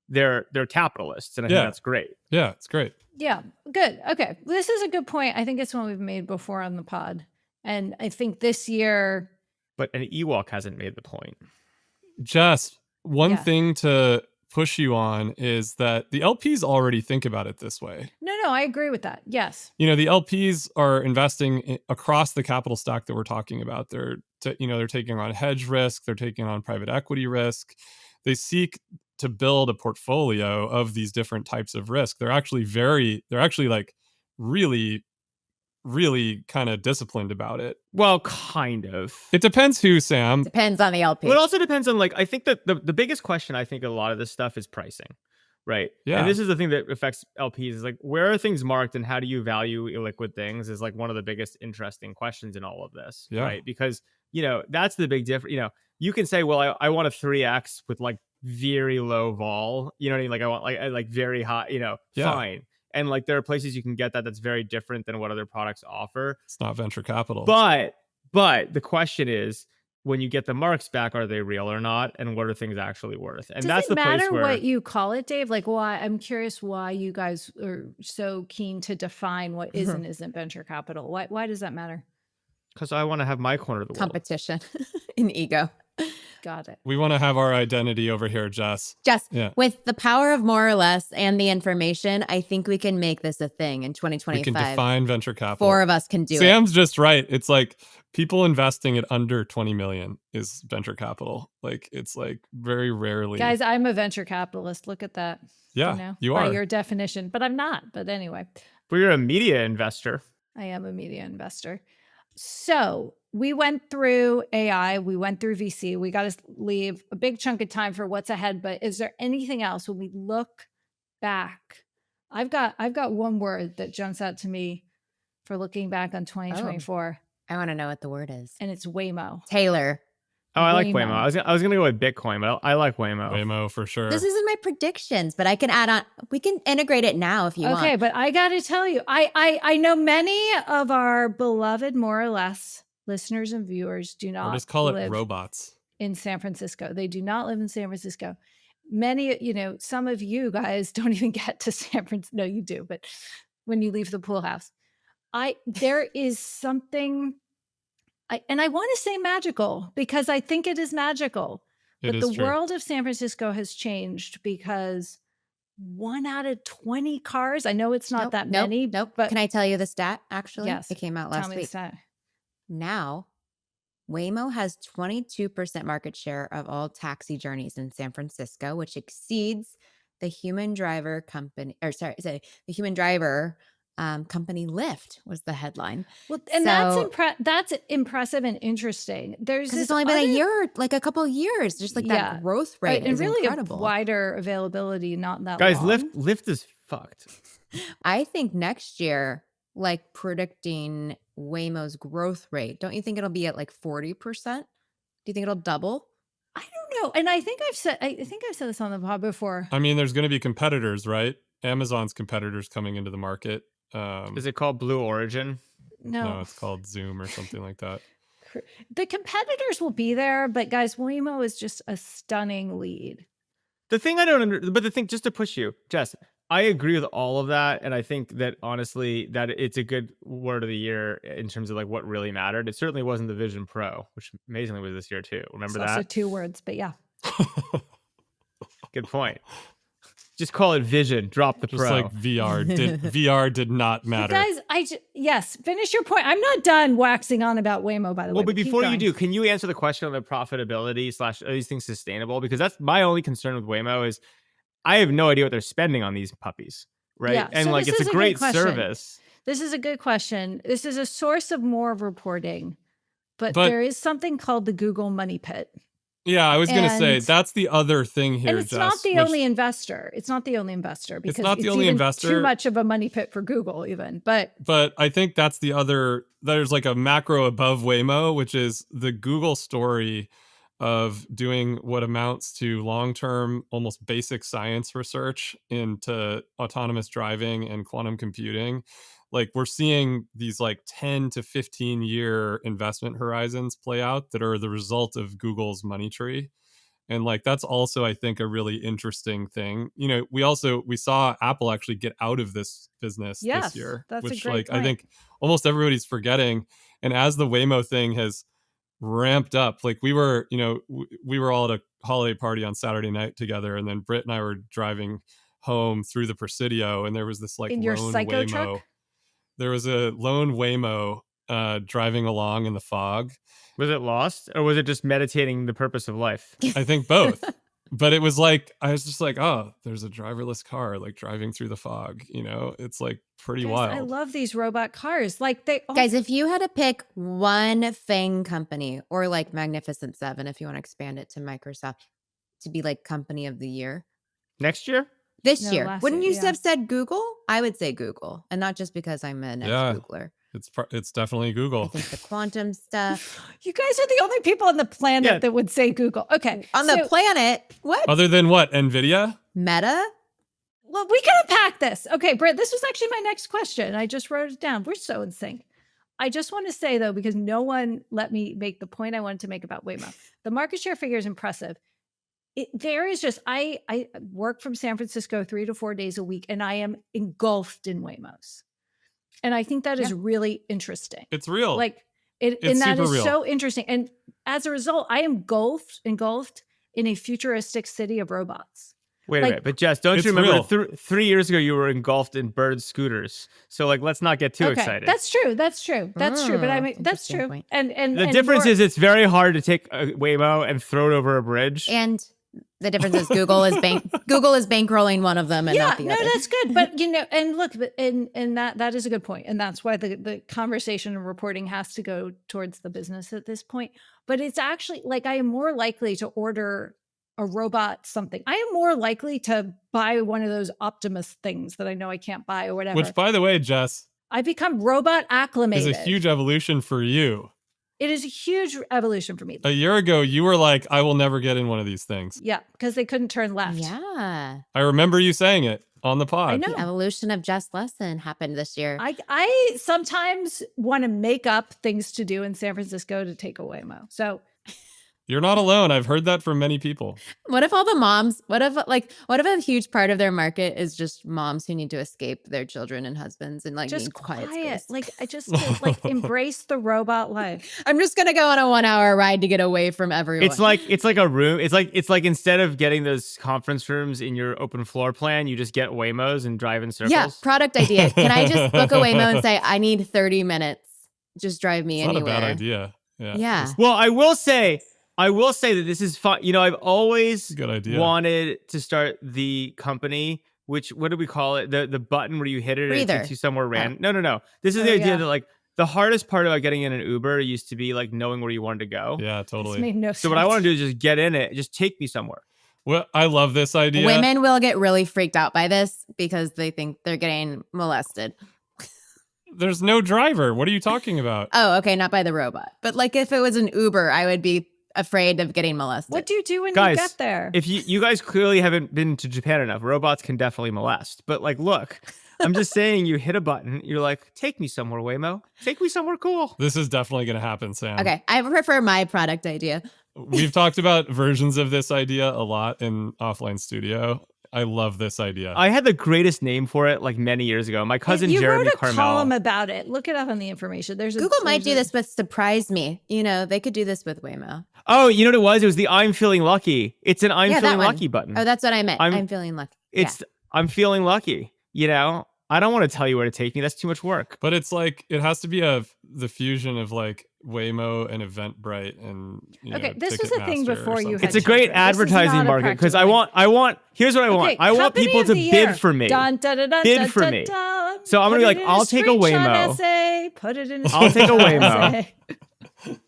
They're capitalists, and I think Yeah. that's great. Yeah, it's great. Yeah, good. Okay. This is a good point. I think it's one we've made before on the pod. And I think this year, But an Ewok hasn't made the point. Jess, one Yeah. thing to push you on is that the LPs already think about it this way. no, I agree with that. Yes. You know, the LPs are investing across the capital stack that we're talking about. They're taking on hedge risk, they're taking on private equity risk. They seek to build a portfolio of these different types of risk. They're actually like really, really kind of disciplined about it. Well, kind of. It depends who, Sam. Depends on the LP. Well, it also depends on, like, I think that the biggest question, I think, a lot of this stuff is pricing, right? Yeah. And this is the thing that affects LPs, is like, where are things marked and how do you value illiquid things is like one of the biggest interesting questions in all of this, Yeah. right? Because, that's the big difference. You can say, well, I want a 3x with like very low vol, you know what I mean? Like, I want like very high, Yeah. fine. And like, there are places you can get that's very different than what other products offer. It's not venture capital. But the question is, when you get the marks back, are they real or not? And what are things actually worth? And Does that's it the matter place where, what you call it, Dave? Like, why? I'm curious why you guys are so keen to define what is and isn't venture capital. Why does that matter? because I want to have my corner of the world. Competition in ego. Got it. We want to have our identity over here, Jess. Just Yeah. with the power of more or less and the information, I think we can make this a thing in We 2025. can define venture capital. 4 of us can do it. Sam's just right. It's like people investing at under 20 million is venture capital. Like, it's like very rarely. Guys, I'm a venture capitalist. Look at that. Yeah, you by are. your definition, but I'm not. But anyway, But you're a media investor. I am a media investor. So we went through AI, we went through VC. We got to leave a big chunk of time for what's ahead. But is there anything else when we look back? I've got one word that jumps out to me for looking back on 2024, I want to know what the word is. and it's Waymo. Taylor. Oh, I like Waymo. Waymo. I was gonna go with Bitcoin, but I like Waymo. Waymo for sure. This isn't my predictions, but I can add on. We can integrate it now if you want. Okay, but I got to tell you, I know many of our beloved more or less listeners and viewers do Or not just call it live robots. in San Francisco. They do not live in San Francisco. Many, some of you guys don't even get to San Francisco. No, you do, but when you leave the pool house, there is something, and I want to say magical because I think it is magical. It But is the true. world of San Francisco has changed because 1 out of 20 cars, I know it's not that many, Nope. but Can I tell you the stat? Actually, Yes. it came out tell last me the week. stat. Now, Waymo has 22% market share of all taxi journeys in San Francisco, which exceeds the human driver company, the human driver company Lyft was the headline. Well, and So- that's impressive and interesting. There's Because this it's only been other- a year, like a couple of years, just like Yeah. that growth right, rate and is really incredible. a wider availability, not that Guys, long. Lyft is fucked. I think next year, like predicting Waymo's growth rate, don't you think it'll be at like 40%? Do you think it'll double? I don't know, and I think I've said this on the pod before. I mean, there's going to be competitors, right? Amazon's competitors coming into the market. Is it called Blue Origin? No, it's called Zoom or something like that. The competitors will be there, but guys, Waymo is just a stunning lead. The thing I don't but the thing, just to push you, Jess, I agree with all of that, and I think that honestly that it's a good word of the year in terms of like what really mattered. It certainly wasn't the Vision Pro, which amazingly was this year too. Remember It's also that? 2 words, but yeah. Good point. Just call it Vision. Drop the Just Pro. like VR did not matter. Guys, yes, finish your point. I'm not done waxing on about Waymo, by the way. Well, but keep before you going. do, can you answer the question on the profitability / are these things sustainable? Because that's my only concern with Waymo is I have no idea what they're spending on these puppies, right? Yeah, And so like this it's is a a good great question. service. This is a good question. This is a source of more reporting, but But- there is something called the Google Money Pit. Yeah, I was going to say And- that's the other thing here, And it's Jess, not the which- only investor. It's not the only investor because not the only even investor. too much of a money pit for Google even. But But I think that's the other, there's like a macro above Waymo, which is the Google story of doing what amounts to long-term, almost basic science research into autonomous driving and quantum computing. Like we're seeing these like 10 to 15 year investment horizons play out that are the result of Google's money tree. And like that's also, I think, a really interesting thing. You know, we saw Apple actually get out of this business this Yes, year, that's a which great like I point. think almost everybody's forgetting. And as the Waymo thing has ramped up, like we were, you know, we were all at a holiday party on Saturday night together, and then Britt and I were driving home through the Presidio, and there was this like In your lone psycho Waymo. truck? There was a lone Waymo driving along in the fog. Was it lost, or was it just meditating the purpose of life? I think both. But it was like, I was just like, oh, there's a driverless car like driving through the fog. You know, it's like pretty Guys, wild. I love these robot cars. Like they all Guys, if you had to pick one FANG company or like Magnificent Seven, if you want to expand it to Microsoft, to be like company of the year Next year? this No, year, last wouldn't year, you yeah. have said Google? I would say Google, and not just because I'm an Yeah. ex-Googler. It's definitely I Google. think the quantum stuff You guys are the only people on the planet Yeah. that would say Google. Okay. on the so- planet. What? Other than what? NVIDIA? Meta? Well, we can unpack this. Okay, Britt, this was actually my next question. I just wrote it down. We're so in sync. I just want to say, though, because no one let me make the point I wanted to make about Waymo. The market share figure is impressive. There is just, I work from San Francisco 3 to 4 days a week, and I am engulfed in Waymos. And I think that is really interesting. It's real. Like, and It's that super is real. so interesting. And as a result, I am engulfed in a futuristic city of robots. Wait a Like- minute, but Jess, don't It's you remember real. 3 years ago you were engulfed in bird scooters? So like, let's not get too excited. That's true. That's true. That's true. But I mean, that's Interesting true. point. And The difference more- is it's very hard to take a Waymo and throw it over a bridge. And the difference is Google is bankrolling one of them and yeah, not the no, other. that's good. But you know, and look, but and that is a good point, and that's why the conversation and reporting has to go towards the business at this point. But it's actually like I am more likely to order a robot something. I am more likely to buy one of those Optimus things that I know I can't buy or whatever. Which, by the way, Jess, I become robot acclimated. is a huge evolution for you. It is a huge evolution for me. A year ago, you were like, I will never get in one of these things. Yeah, because they couldn't turn left. Yeah. I remember you saying it on the pod. I know. The evolution of Just Lesson happened this year. I sometimes want to make up things to do in San Francisco to take a Waymo. So You're not alone. I've heard that from many people. What if all the moms, what if a huge part of their market is just moms who need to escape their children and husbands and like just need quiet quiet. space? Like I just like embrace the robot life. I'm just gonna go on a 1-hour ride to get away from everyone. It's like a room. It's like instead of getting those conference rooms in your open floor plan, you just get Waymos and drive in circles. yeah, product idea. Can I just book a Waymo and say I need 30 minutes? Just drive me It's anywhere. not a bad idea. Yeah. Yeah. Well, I will say that this is fun. You know, I've always Good idea. wanted to start the company, which, what do we call it? The button where you hit it and it Breather. takes you somewhere random. No. This is the Oh, idea yeah. that like the hardest part about getting in an Uber used to be like knowing where you wanted to go. Yeah, This totally. made no sense. So what I want to do is just get in it, just take me somewhere. Well, I love this idea. Women will get really freaked out by this because they think they're getting molested. There's no driver. What are you talking about? Oh, okay, not by the robot. But like if it was an Uber, I would be afraid of getting molested. What do you do when Guys, you get there? If you guys clearly haven't been to Japan enough, robots can definitely molest. But like, look, I'm just saying, you hit a button, you're like, take me somewhere, Waymo. Take me somewhere cool. This is definitely going to happen, Sam. Okay, I prefer my product idea. We've talked about versions of this idea a lot in Offline Studio. I love this idea. I had the greatest name for it like many years ago. My cousin you Jeremy wrote a Carmel. column about it. Look it up on the information. Google might do this with Surprise Me. You know, they could do this with Waymo. Oh, you know what it was? It was the I'm feeling lucky. It's an I'm Yeah, that feeling one. lucky button. Oh, that's what I meant. I'm- I'm feeling lucky. It's I'm feeling lucky. You know, I don't want to tell you where to take me. That's too much work. But it's like, it has to be the fusion of like Waymo and Eventbrite and, you Okay, know, this was a thing Ticketmaster or before you something. had It's a great children. This is advertising not a market because practical here's what I want. Okay, I want company people of to the bid year. for me. Dun, dun, dun, dun, Bid dun, for dun, me. dun. So I'm gonna Put be it like, in I'll take a screenshot Waymo. essay. Put it in a I'll take a screenshot Waymo. essay.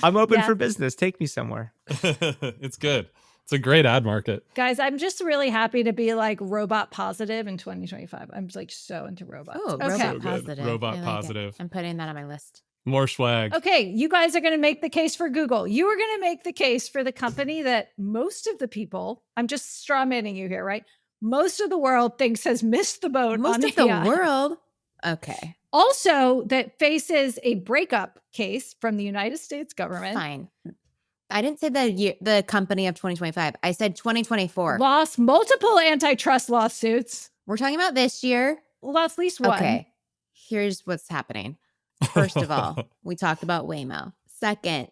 I'm open Yeah. for business. Take me somewhere. It's good. It's a great ad market. Guys, I'm just really happy to be like robot positive in 2025. I'm like so into robots. Oh, okay. robot So good. positive. Robot I like it. positive. I'm putting that on my list. More swag. Okay, you guys are going to make the case for Google. You are going to make the case for the company that most of the people, I'm just straw manning you here, right? Most of the world thinks has missed the boat Most on of the AI. world. Okay, Also, that faces a breakup case from the United States government. fine. I didn't say the company of 2025. I said 2024. Lost multiple antitrust lawsuits. We're talking about this year. Lost at least one. Okay, here's what's happening. First of all, we talked about Waymo. Second,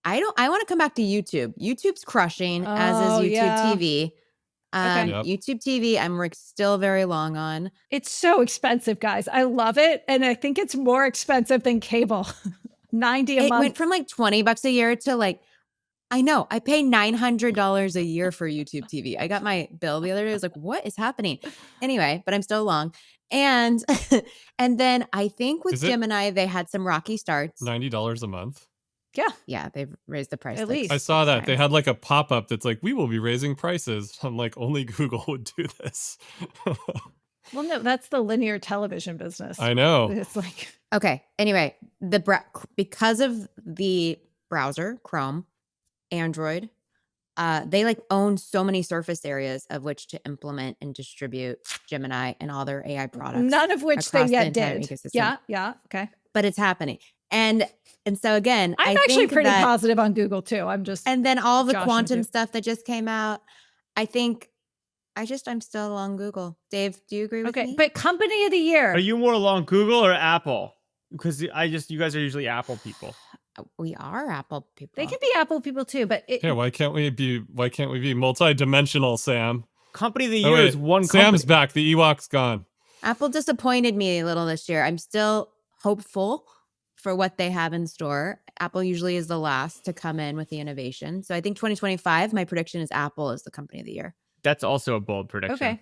I want to come back to YouTube. YouTube's crushing, as is Oh, YouTube yeah. TV. Okay. Yep. YouTube TV, I'm still very long on. It's so expensive, guys. I love it. And I think it's more expensive than cable. 90 a It month. went from like $20 a year to like, I know, I pay $900 a year for YouTube TV. I got my bill the other day. I was like, what is happening? Anyway, but I'm still long. And and then I think with Is it Gemini, they had some rocky starts. $90 a month. Yeah. Yeah, they've raised the price. At like least. I saw 6 that. They times. had like a pop-up that's like, we will be raising prices. I'm like, only Google would do this. Well, no, that's the linear television business. I know. It's like, Okay. Anyway, because of the browser, Chrome, Android, they like own so many surface areas of which to implement and distribute Gemini and all their AI products. none of which they across the yet entire did. ecosystem. Yeah. Yeah. Okay. But it's happening. And so again, I'm I actually think pretty that, positive on Google too. I'm just, and then all the Joshing quantum too. stuff that just came out, I think I'm still on Google. Dave, do you agree with okay. me? But company of the year. Are you more along Google or Apple? Because you guys are usually Apple people. We are Apple people. They can be Apple people too, but Yeah, why can't we be multi-dimensional, Sam? Company of the Oh, year wait, is one Sam's company. back. The Ewok's gone. Apple disappointed me a little this year. I'm still hopeful for what they have in store. Apple usually is the last to come in with the innovation. So I think 2025, my prediction is Apple is the company of the year. That's also a bold prediction. okay.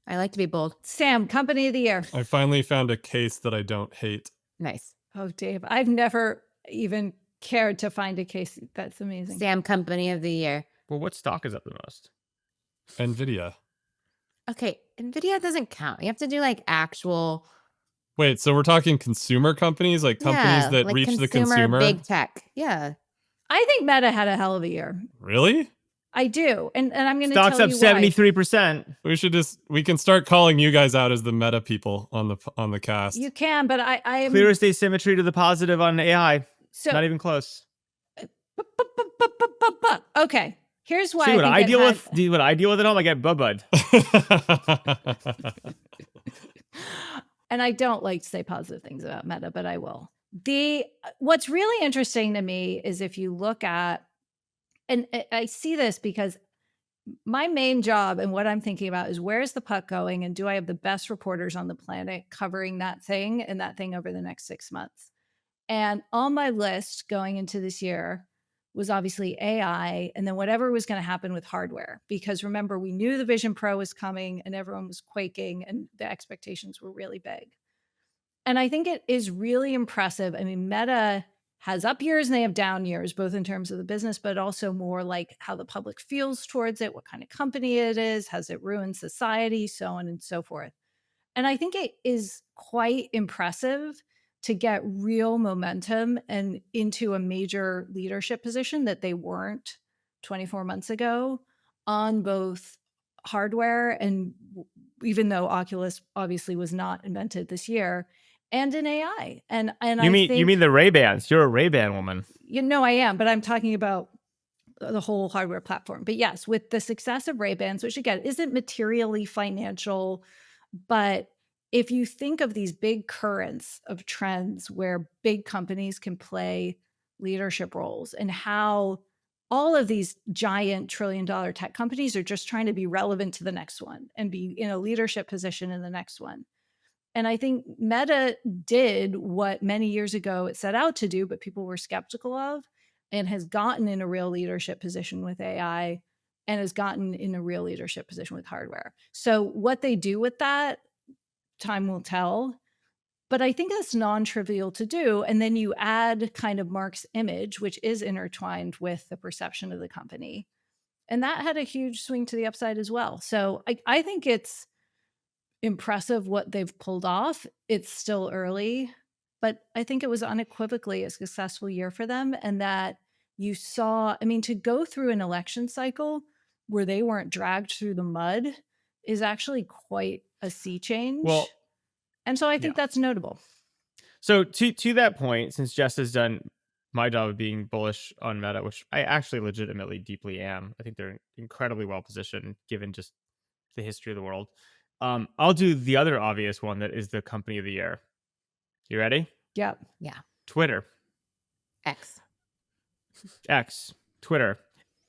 I like to be bold. Sam, company of the year. I finally found a case that I don't hate. Nice. Oh, Dave, I've never even cared to find a case. That's amazing. Sam, company of the year. Well, what stock is up the most? NVIDIA. Okay, NVIDIA doesn't count. You have to do like actual Wait, so we're talking consumer companies, like companies that like reach the consumer? big tech. Yeah. I think Meta had a hell of a year. Really? I do. And I'm going to tell Stock's you up why. 73%. We can start calling you guys out as the meta people on the cast. You can, but I am Clearest asymmetry to the positive on AI. so Not even close. okay. Here's why See what I I think deal it with? Do what I deal with at home? I get bud. and I don't like to say positive things about Meta, but I will. What's really interesting to me is if you look at, and I see this because my main job and what I'm thinking about is where's the puck going and do I have the best reporters on the planet covering that thing and that thing over the next 6 months? And on my list going into this year was obviously AI and then whatever was going to happen with hardware. Because remember, we knew the Vision Pro was coming and everyone was quaking and the expectations were really big. And I think it is really impressive. I mean, Meta has up years and they have down years, both in terms of the business, but also more like how the public feels towards it, what kind of company it is, has it ruined society, so on and so forth. And I think it is quite impressive to get real momentum and into a major leadership position that they weren't 24 months ago on both hardware and even though Oculus obviously was not invented this year, and in AI. And You mean the Ray-Bans? You're a Ray-Ban woman. you know I am, but I'm talking about the whole hardware platform. But yes, with the success of Ray-Bans, which again isn't materially financial, but if you think of these big currents of trends where big companies can play leadership roles and how all of these giant trillion-dollar tech companies are just trying to be relevant to the next one and be in a leadership position in the next one. And I think Meta did what many years ago it set out to do, but people were skeptical of, and has gotten in a real leadership position with AI and has gotten in a real leadership position with hardware. So what they do with that, time will tell. But I think that's non-trivial to do. And then you add kind of Mark's image, which is intertwined with the perception of the company. And that had a huge swing to the upside as well. So I think it's impressive what they've pulled off. It's still early, but I think it was unequivocally a successful year for them. And that you saw, I mean, to go through an election cycle where they weren't dragged through the mud is actually quite a sea change. Well, and so I think that's notable. So to that point, since Jess has done my job of being bullish on Meta, which I actually legitimately deeply am, I think they're incredibly well positioned given just the history of the world. I'll do the other obvious one that is the company of the year. You ready? Yep. Yeah. Twitter. X. Twitter.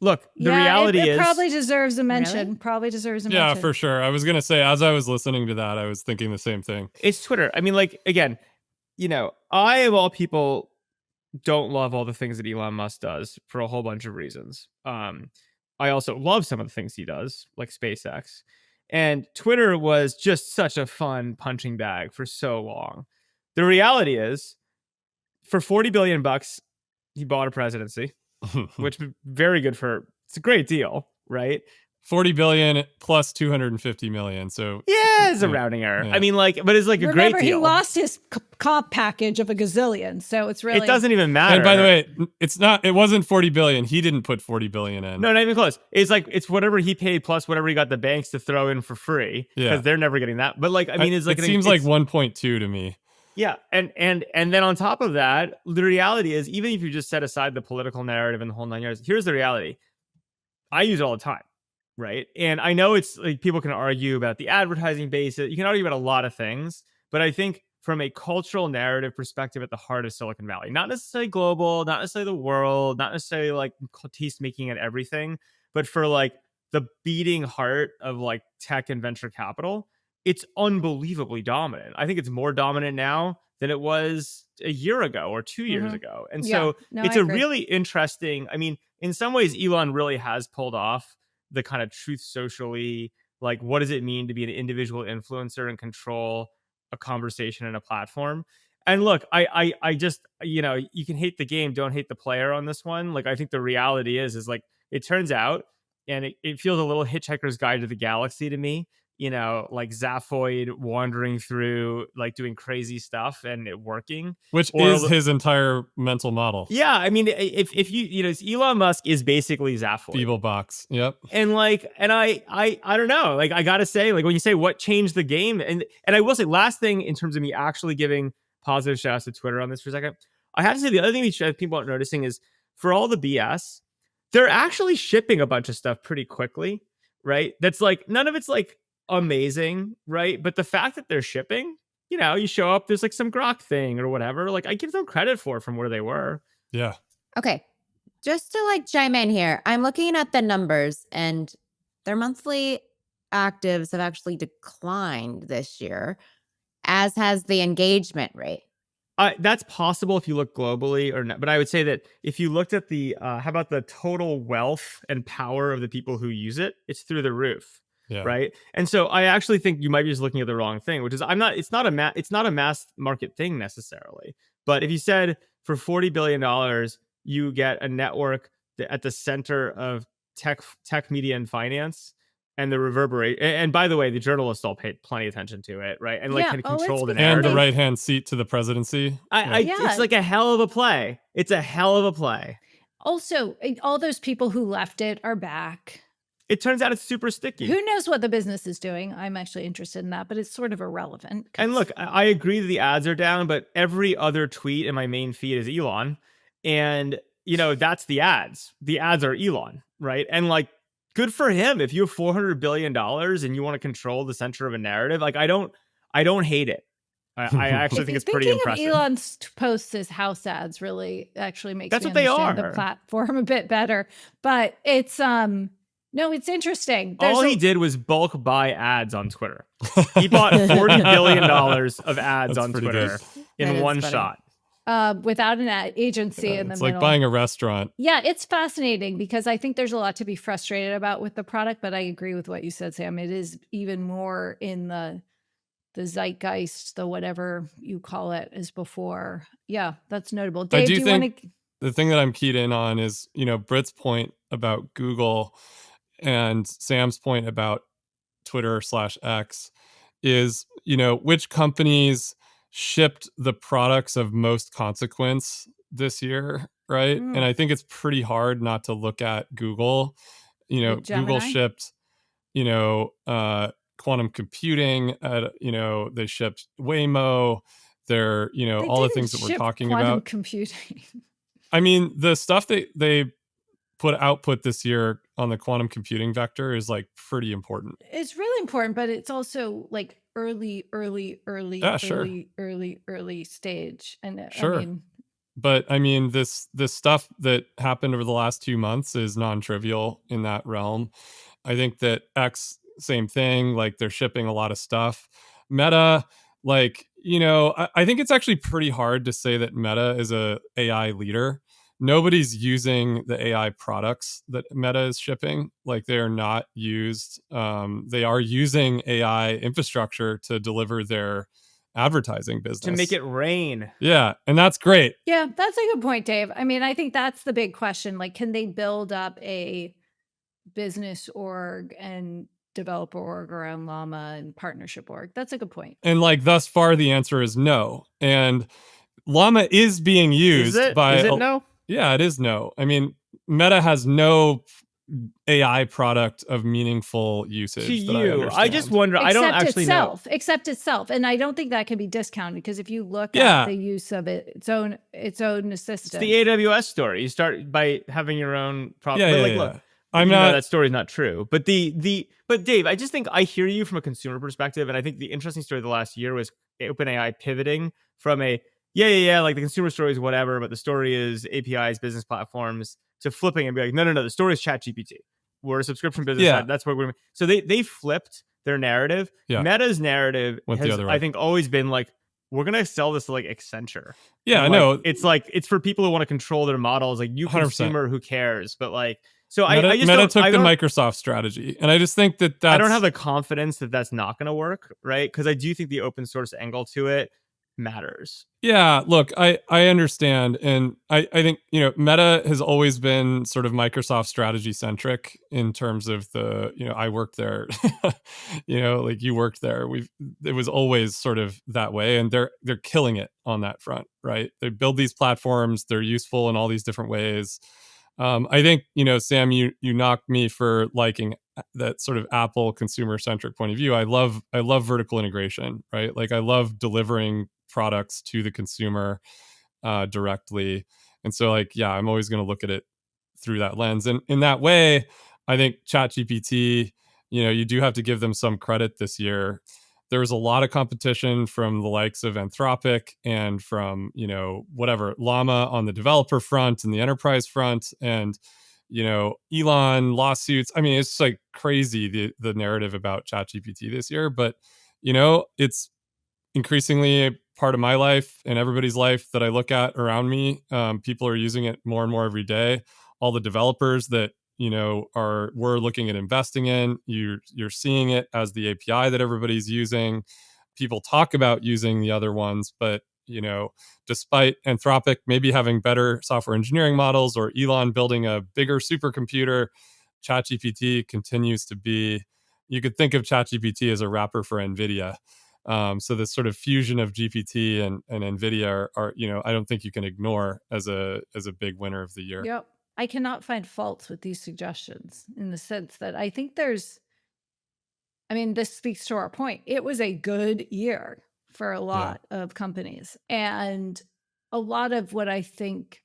Look, the Yeah, reality it is probably deserves a mention. Really? Probably deserves a Yeah, mention. for sure. I was going to say, as I was listening to that, I was thinking the same thing. it's Twitter. I mean, like, again, I of all people don't love all the things that Elon Musk does for a whole bunch of reasons. I also love some of the things he does, like SpaceX. And Twitter was just such a fun punching bag for so long. The reality is, for $40 billion, he bought a presidency, which is very good for. It's a great deal, right? 40 billion plus 250 million. So Yeah, it's a rounding error. Yeah. I mean, like, but it's like a Remember, great deal. he lost his comp package of a gazillion, so it's really It doesn't even matter. And by the way, it wasn't 40 billion. He didn't put 40 billion in. No, not even close. It's like it's whatever he paid plus whatever he got the banks to throw in for free because Yeah. they're never getting that. But like, I mean, it's like it seems like 1.2 to me. yeah, and then on top of that, the reality is even if you just set aside the political narrative and the whole 9 years, here's the reality. I use it all the time, right? And I know it's like people can argue about the advertising base. You can argue about a lot of things, but I think from a cultural narrative perspective at the heart of Silicon Valley, not necessarily global, not necessarily the world, not necessarily like taste making and everything, but for like the beating heart of like tech and venture capital, it's unbelievably dominant. I think it's more dominant now than it was a year ago or 2 years ago. And Yeah. so No, it's I a agree. really interesting, I mean, in some ways, Elon really has pulled off the kind of truth socially, like what does it mean to be an individual influencer and control a conversation and a platform. And look, I just, you can hate the game, don't hate the player on this one. Like, I think the reality is like, it turns out, and it feels a little Hitchhiker's Guide to the Galaxy to me, like Zaphoid wandering through, like doing crazy stuff and it working. Which Or is his entire mental model. Yeah, I mean, if you Elon Musk is basically Zaphoid. Feeble box. Yep. And like, and I don't know. Like, I gotta say, like, when you say what changed the game, and I will say, last thing in terms of me actually giving positive shouts to Twitter on this for a second, I have to say the other thing that people aren't noticing is for all the BS, they're actually shipping a bunch of stuff pretty quickly, right? That's like none of it's like amazing, right? But the fact that they're shipping, you show up, there's like some Grok thing or whatever. Like, I give them credit from where they were. Yeah. Okay. Just to like chime in here, I'm looking at the numbers and their monthly actives have actually declined this year, as has the engagement rate. That's possible if you look globally or not. But I would say that if you looked at the, how about the total wealth and power of the people who use it, it's through the roof. Yeah. Right. And so I actually think you might be just looking at the wrong thing, which is it's not a mass market thing necessarily. But if you said for $40 billion, you get a network at the center of tech media and finance and the reverberate. And by the way, the journalists all paid plenty of attention to it. Right. And like Yeah. can Oh, control it's the And narrative. the right-hand seat to the presidency. It's like a hell of a play. It's a hell of a play. Also, all those people who left it are back. It turns out it's super sticky. Who knows what the business is doing? I'm actually interested in that, but it's sort of irrelevant. And look, I agree that the ads are down, but every other tweet in my main feed is Elon. And, that's the ads. The ads are Elon, right? And like, good for him. If you have $400 billion and you want to control the center of a narrative, like I don't hate it. I actually think it's pretty impressive. Thinking of Elon's posts as house ads really actually makes That's me what they understand are. the platform a bit better. But it's no, it's interesting. All he did was bulk buy ads on Twitter. He bought $40 billion of ads on pretty Twitter good. in That is one funny. shot. Without an ad agency in the It's middle. like buying a restaurant. Yeah, it's fascinating because I think there's a lot to be frustrated about with the product, but I agree with what you said, Sam. It is even more in the zeitgeist, the whatever you call it, as before. Yeah, that's notable. Dave, do you want think to? the thing that I'm keyed in on is, Britt's point about Google and Sam's point about Twitter/X is, which companies shipped the products of most consequence this year, right? And I think it's pretty hard not to look at Google. With Google Gemini? shipped, quantum computing, they shipped Waymo, they're, They all the didn't things that we're ship talking quantum about. computing. I mean, the stuff that they output this year on the quantum computing vector is like pretty important. It's really important, but it's also like early Yeah, sure. stage. And I Sure. mean, But I mean, this stuff that happened over the last 2 months is non-trivial in that realm. I think that X, same thing. Like they're shipping a lot of stuff. Meta, like I think it's actually pretty hard to say that Meta is a AI leader. Nobody's using the AI products that Meta is shipping. Like they are not used. They are using AI infrastructure to deliver their advertising business, to make it rain. Yeah, and that's great. yeah, that's a good point, Dave. I mean, I think that's the big question. Like, can they build up a business org and developer org around Llama and partnership org? That's a good point. And like thus far, the answer is no. And Llama is being used by. Is it no? Yeah, it is no. I mean, Meta has no AI product of meaningful usage. To that you, I I just wonder. I don't actually know. Except itself, and I don't think that can be discounted because if you look Yeah. at the use of its own assistant, It's the AWS story. You start by having your own problem. Yeah, but yeah, look, yeah. I'm even though not. that story is not true. But but Dave, I just think I hear you from a consumer perspective, and I think the interesting story of the last year was OpenAI pivoting from a like the consumer story is whatever, but the story is APIs, business platforms, to flipping and be like, no, the story is ChatGPT. We're a subscription business. Yeah. That's what we're. So they flipped their narrative. Yeah. Meta's narrative Went the has, other way. I think, always been like, we're gonna sell this to like Accenture. Yeah, I And, know. like, it's for people who want to control their models. Like you 100%. consumer, who cares? But like, so Meta, I just Meta don't, took I the don't, Microsoft strategy, and I just think that that's. I don't have the confidence that that's not going to work, right? Because I do think the open source angle to it matters. Yeah, look, I understand, and I think Meta has always been sort of Microsoft strategy centric in terms of the I worked there, like you worked there. It was always sort of that way, and they're killing it on that front, right? They build these platforms, they're useful in all these different ways. I think Sam, you knocked me for liking that sort of Apple consumer centric point of view. I love vertical integration, right? Like I love delivering products to the consumer directly, and so like I'm always going to look at it through that lens. And in that way, I think ChatGPT, you do have to give them some credit this year. There was a lot of competition from the likes of Anthropic and from whatever Llama on the developer front and the enterprise front, and Elon lawsuits. I mean, it's like crazy the narrative about ChatGPT this year, but it's increasingly a part of my life and everybody's life that I look at around me. People are using it more and more every day. All the developers that we're looking at investing in, you're seeing it as the API that everybody's using. People talk about using the other ones, but despite Anthropic maybe having better software engineering models or Elon building a bigger supercomputer, ChatGPT continues to be. You could think of ChatGPT as a wrapper for NVIDIA. So this sort of fusion of GPT and NVIDIA are I don't think you can ignore as a big winner of the year. Yep. I cannot find faults with these suggestions in the sense that I think this speaks to our point. It was a good year for a lot of companies. And a lot of what I think,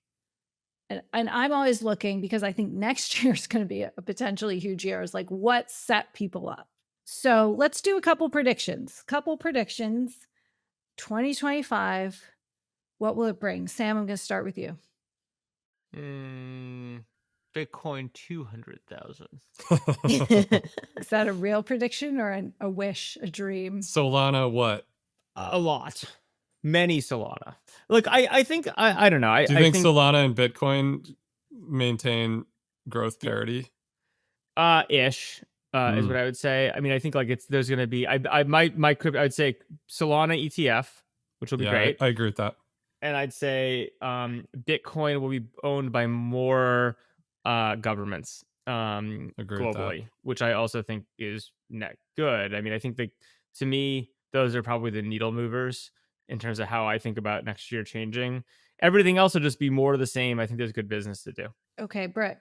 and I'm always looking because I think next year is going to be a potentially huge year, is like what set people up. So let's do a couple predictions. 2025, what will it bring? Sam, I'm going to start with you. Bitcoin 200,000. Is that a real prediction or a wish, a dream? Solana, what? A lot. Many Solana. Look, I think, I don't know. Do you think Solana and Bitcoin maintain growth parity? Ish. Is what I would say. I mean, I think like there's going to be, I would say Solana ETF, which will be great. I agree with that. And I'd say Bitcoin will be owned by more governments globally, which I also think is net good. I mean, I think to me, those are probably the needle movers in terms of how I think about next year changing. Everything else will just be more of the same. I think there's good business to do. Okay, Britt.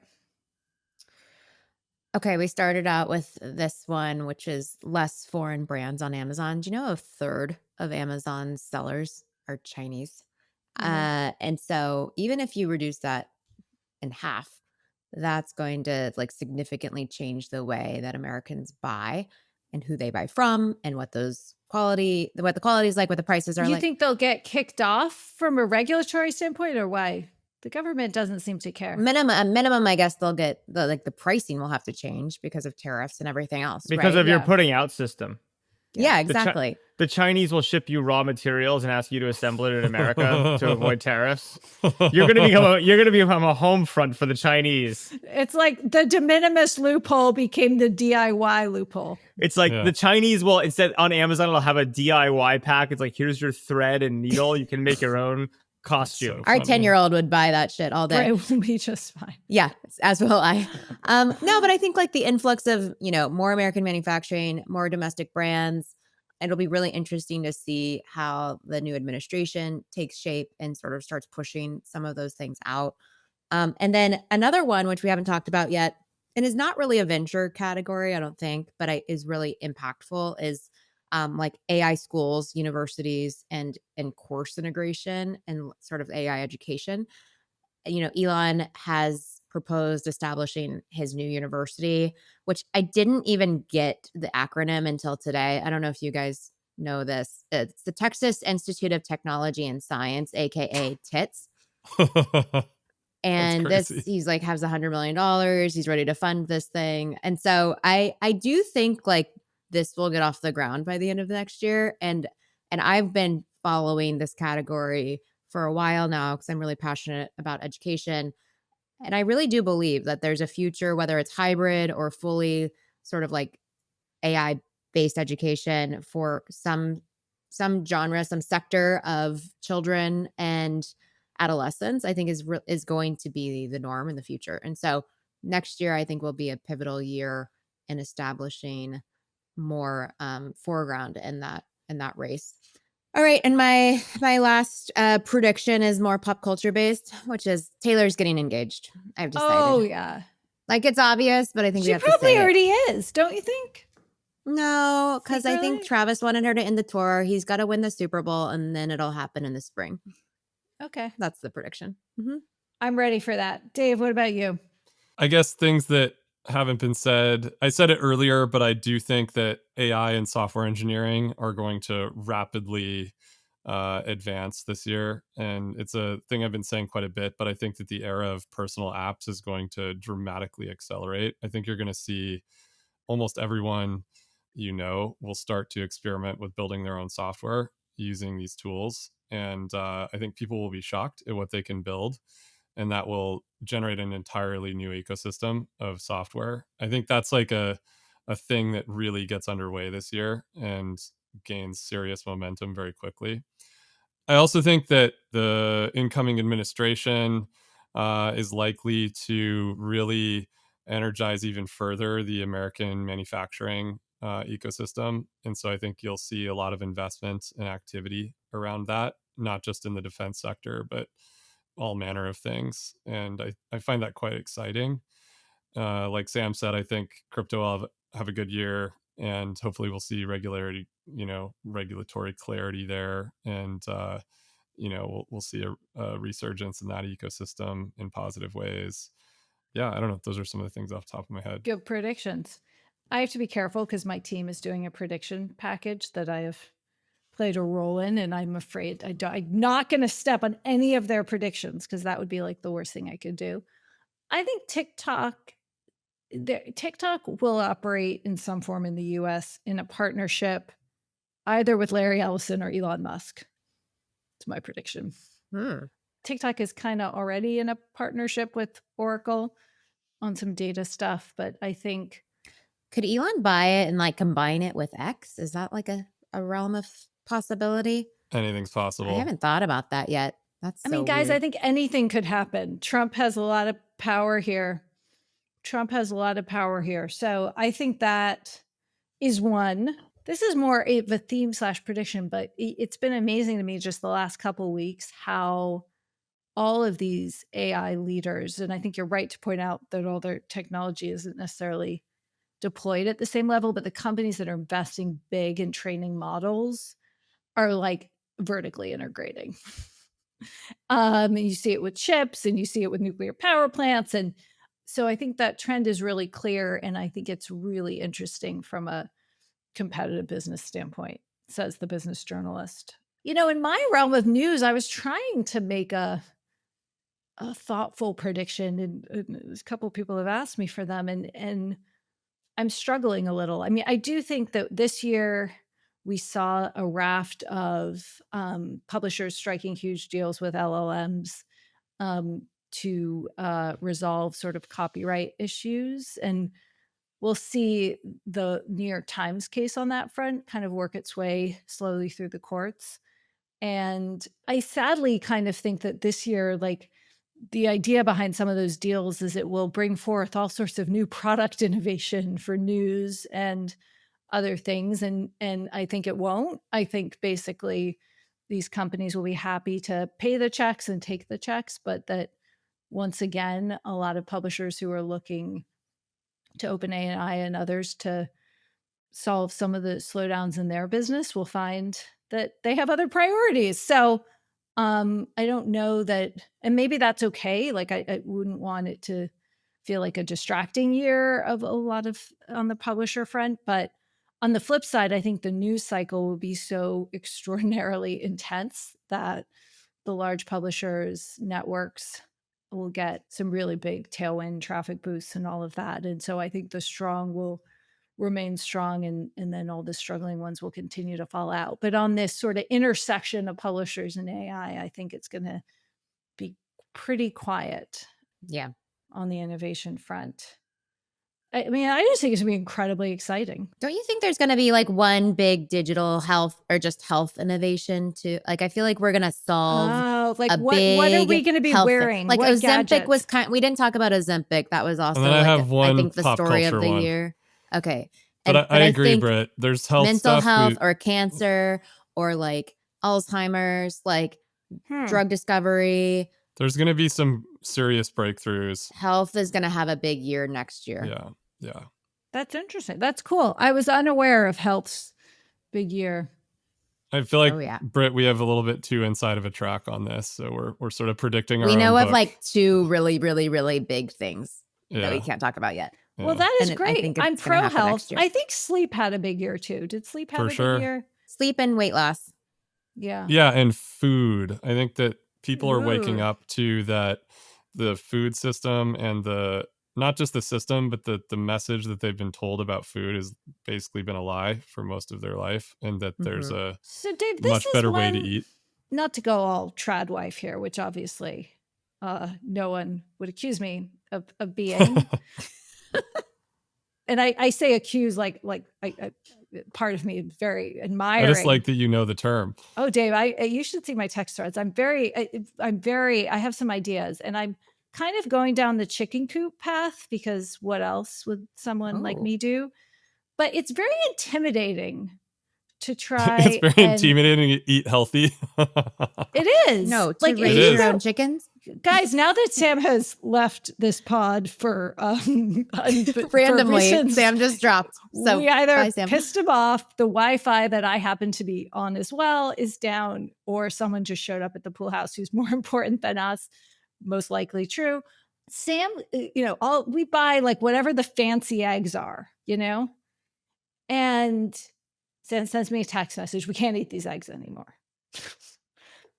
Okay, we started out with this one, which is less foreign brands on Amazon. Do you know a third of Amazon's sellers are Chinese? And so even if you reduce that in half, that's going to like significantly change the way that Americans buy and who they buy from and what the quality is like, what the prices are You like. think they'll get kicked off from a regulatory standpoint, or why? The government doesn't seem to care. Minimum, I guess they'll get the pricing will have to change because of tariffs and everything else, Because right? of your Yeah. putting out system. Yeah, The Chi- exactly. The Chinese will ship you raw materials and ask you to assemble it in America to avoid tariffs. You're gonna become a home front for the Chinese. It's like the de minimis loophole became the DIY loophole. It's like Yeah. the Chinese will, instead on Amazon, it'll have a DIY pack. It's like, here's your thread and needle. You can make your own costume. Our funny. 10-year-old would buy that shit all day. Britt will be just fine. Yeah, as will I. No, but I think like the influx of, more American manufacturing, more domestic brands, it'll be really interesting to see how the new administration takes shape and sort of starts pushing some of those things out. And then another one, which we haven't talked about yet, and is not really a venture category, I don't think, but is really impactful, is like AI schools, universities, and course integration and sort of AI education. Elon has proposed establishing his new university, which I didn't even get the acronym until today. I don't know if you guys know this. It's the Texas Institute of Technology and Science, aka TITS. And crazy. he's like has $100 million. He's ready to fund this thing. And so I do think like this will get off the ground by the end of next year. And I've been following this category for a while now because I'm really passionate about education. And I really do believe that there's a future, whether it's hybrid or fully sort of like AI based education for some genre, some sector of children and adolescents, I think is going to be the norm in the future. And so next year, I think will be a pivotal year in establishing more foreground in that race. All right, and my last prediction is more pop culture based, which is Taylor's getting engaged. I've decided. Oh, yeah. Like it's obvious, but I think we She have to probably say it. already is, don't you think? No, because I think Secretly? Travis wanted her to end the tour. He's got to win the Super Bowl, and then it'll happen in the spring. Okay. That's the prediction. I'm ready for that. Dave, what about you? I guess things that haven't been said. I said it earlier, but I do think that AI and software engineering are going to rapidly advance this year. And it's a thing I've been saying quite a bit, but I think that the era of personal apps is going to dramatically accelerate. I think you're going to see almost everyone will start to experiment with building their own software using these tools. And I think people will be shocked at what they can build. And that will generate an entirely new ecosystem of software. I think that's like a thing that really gets underway this year and gains serious momentum very quickly. I also think that the incoming administration is likely to really energize even further the American manufacturing ecosystem. And so I think you'll see a lot of investment and activity around that, not just in the defense sector, but all manner of things. And I find that quite exciting. Like Sam said, I think crypto will have a good year, and hopefully we'll see regulatory clarity there. And, we'll see a resurgence in that ecosystem in positive ways. Yeah, I don't know. Those are some of the things off the top of my head. Good predictions. I have to be careful because my team is doing a prediction package that I have played a role in, and I'm afraid I'm not going to step on any of their predictions because that would be like the worst thing I could do. I think TikTok will operate in some form in the US in a partnership either with Larry Ellison or Elon Musk. It's my prediction. TikTok is kind of already in a partnership with Oracle on some data stuff, but I think Could Elon buy it and like combine it with X? Is that like a realm of possibility? Anything's possible. I haven't thought about that yet. That's I mean, guys, weird. I think anything could happen. Trump has a lot of power here. So I think that is one This is more of a theme / prediction, but it's been amazing to me just the last couple of weeks how all of these AI leaders, and I think you're right to point out that all their technology isn't necessarily deployed at the same level, but the companies that are investing big in training models are like vertically integrating. And you see it with chips and you see it with nuclear power plants. And so I think that trend is really clear. And I think it's really interesting from a competitive business standpoint, says the business journalist. You know, in my realm of news, I was trying to make a thoughtful prediction, and a couple of people have asked me for them, and I'm struggling a little. I mean, I do think that this year we saw a raft of publishers striking huge deals with LLMs to resolve sort of copyright issues. And we'll see the New York Times case on that front kind of work its way slowly through the courts. And I sadly kind of think that this year, like, the idea behind some of those deals is it will bring forth all sorts of new product innovation for news and other things. And I think it won't. I think basically these companies will be happy to pay the checks and take the checks, but that once again, a lot of publishers who are looking to OpenAI and others to solve some of the slowdowns in their business will find that they have other priorities. So I don't know that, and maybe that's okay. Like I wouldn't want it to feel like a distracting year of a lot of on the publisher front. But on the flip side, I think the news cycle will be so extraordinarily intense that the large publishers networks will get some really big tailwind traffic boosts and all of that. And so I think the strong will remain strong, and then all the struggling ones will continue to fall out. But on this sort of intersection of publishers and AI, I think it's going to be pretty quiet Yeah. on the innovation front. I mean, I just think it's going to be incredibly exciting. Don't you think there's going to be like one big digital health or just health innovation too? Like, I feel like we're going to solve Oh, like a what are we big going to be health thing. wearing? Like What Ozempic was gadgets? we didn't talk about Ozempic. That was also then I like, have one I think the pop story of culture the one. year. Okay. But I agree, think Britt. There's health mental stuff. health or cancer or like Alzheimer's, like drug discovery. There's going to be some serious breakthroughs. Health is going to have a big year next year. Yeah. Yeah. That's interesting. That's cool. I was unaware of health's big year. I feel like, Oh, yeah. Britt, we have a little bit too inside of a track on this. So we're sort of predicting our We own know of book. like two really, really, really big things that we Yeah. can't talk about yet. Yeah. Well, that is And I great. think it's I'm gonna pro happen health. next year. I think sleep had a big year too. Did sleep have For a sure. big year? Sleep and weight loss. Yeah. Yeah, and food. I think that people are waking Food. up to that the food system and the not just the system, but the message that they've been told about food has basically been a lie for most of their life, and that there's a So Dave, this much is better way to one- eat. Not to go all trad wife here, which obviously no one would accuse me of being. And I say accuse like I part of me is very admiring. I just like that you know the term. Oh, Dave, you should see my text threads. I have some ideas, and I'm kind of going down the chicken coop path because what else would someone like Oh. me do? But it's very intimidating to try. It's very and- intimidating to eat healthy. It is. No, to like if raise It you is. your know- own chickens. guys, now that Sam has left this pod for Randomly, reasons, Sam just dropped. So we either bye, Sam. pissed him off, the Wi-Fi that I happen to be on as well is down, or someone just showed up at the pool house who's more important than us. Most likely true. Sam, we buy like whatever the fancy eggs are, and Sam sends me a text message. We can't eat these eggs anymore.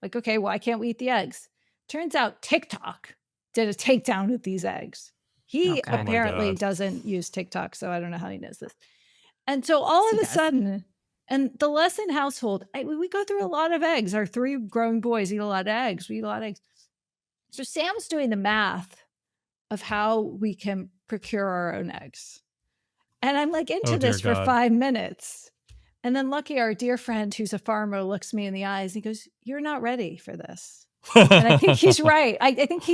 Like, okay, why can't we eat the eggs? Turns out TikTok did a takedown of these eggs. He Okay. Oh my apparently God. doesn't use TikTok, so I don't know how he knows this. And so all Yes, of he a does. sudden, and the Lesson household, we go through a lot of eggs. Our 3 grown boys eat a lot of eggs. We eat a lot of eggs. So Sam's doing the math of how we can procure our own eggs. And I'm like into Oh, dear this for God. 5 minutes. And then Lucky, our dear friend who's a farmer, looks me in the eyes and he goes, "You're not ready for this." And I think he's right. I think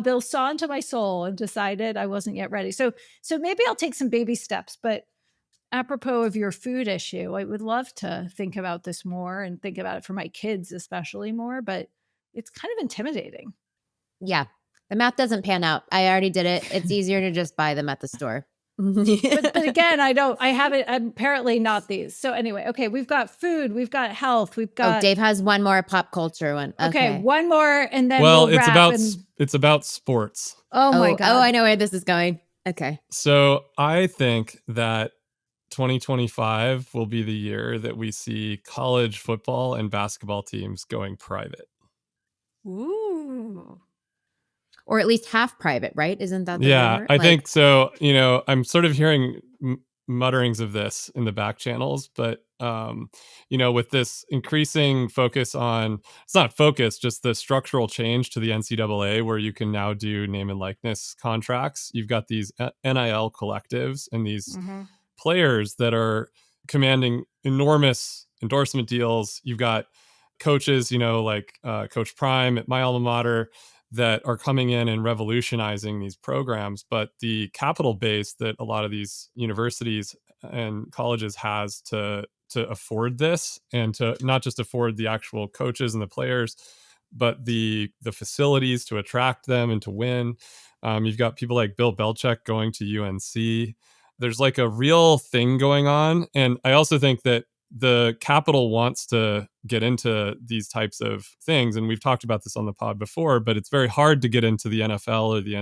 Bill saw into my soul and decided I wasn't yet ready. So maybe I'll take some baby steps, but apropos of your food issue, I would love to think about this more and think about it for my kids, especially more, but it's kind of intimidating. Yeah. The math doesn't pan out. I already did it. It's easier to just buy them at the store. But again, I'm apparently not these. So anyway, okay, we've got food, we've got health, we've got. Oh, Dave has one more pop culture one. Okay, one more, and then well, we'll it's wrap. it's about sports. Oh my God. Oh, I know where this is going. Okay. So I think that 2025 will be the year that we see college football and basketball teams going private. Ooh. Or at least half private, right? Isn't that the Yeah, rumor? I think so. I'm sort of hearing mutterings of this in the back channels, but with this increasing focus on, it's not focus, just the structural change to the NCAA, where you can now do name and likeness contracts. You've got these NIL collectives and these players that are commanding enormous endorsement deals. You've got coaches, like Coach Prime at my alma mater, that are coming in and revolutionizing these programs. But the capital base that a lot of these universities and colleges has to afford this, and to not just afford the actual coaches and the players, but the facilities to attract them and to win. You've got people like Bill Belichick going to UNC. There's like a real thing going on. And I also think that the capital wants to get into these types of things. And we've talked about this on the pod before, but it's very hard to get into the NFL or the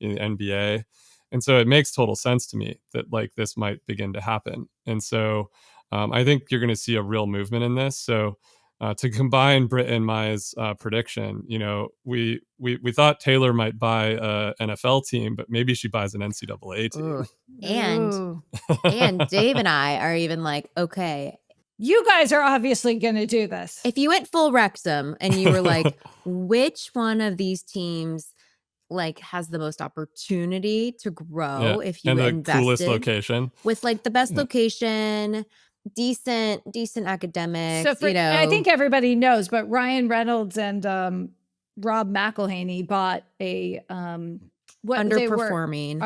NBA. And so it makes total sense to me that like this might begin to happen. And so I think you're going to see a real movement in this. So to combine Britt and Maya's prediction, we thought Taylor might buy a NFL team, but maybe she buys an NCAA team. Ooh. And Dave and I are even like, okay, you guys are obviously going to do this. if you went full Wrexham and you were like, which one of these teams like has the most opportunity to grow if you and the invested coolest location with like the best location, decent academics, I think everybody knows, but Ryan Reynolds and Rob McElhaney bought a underperforming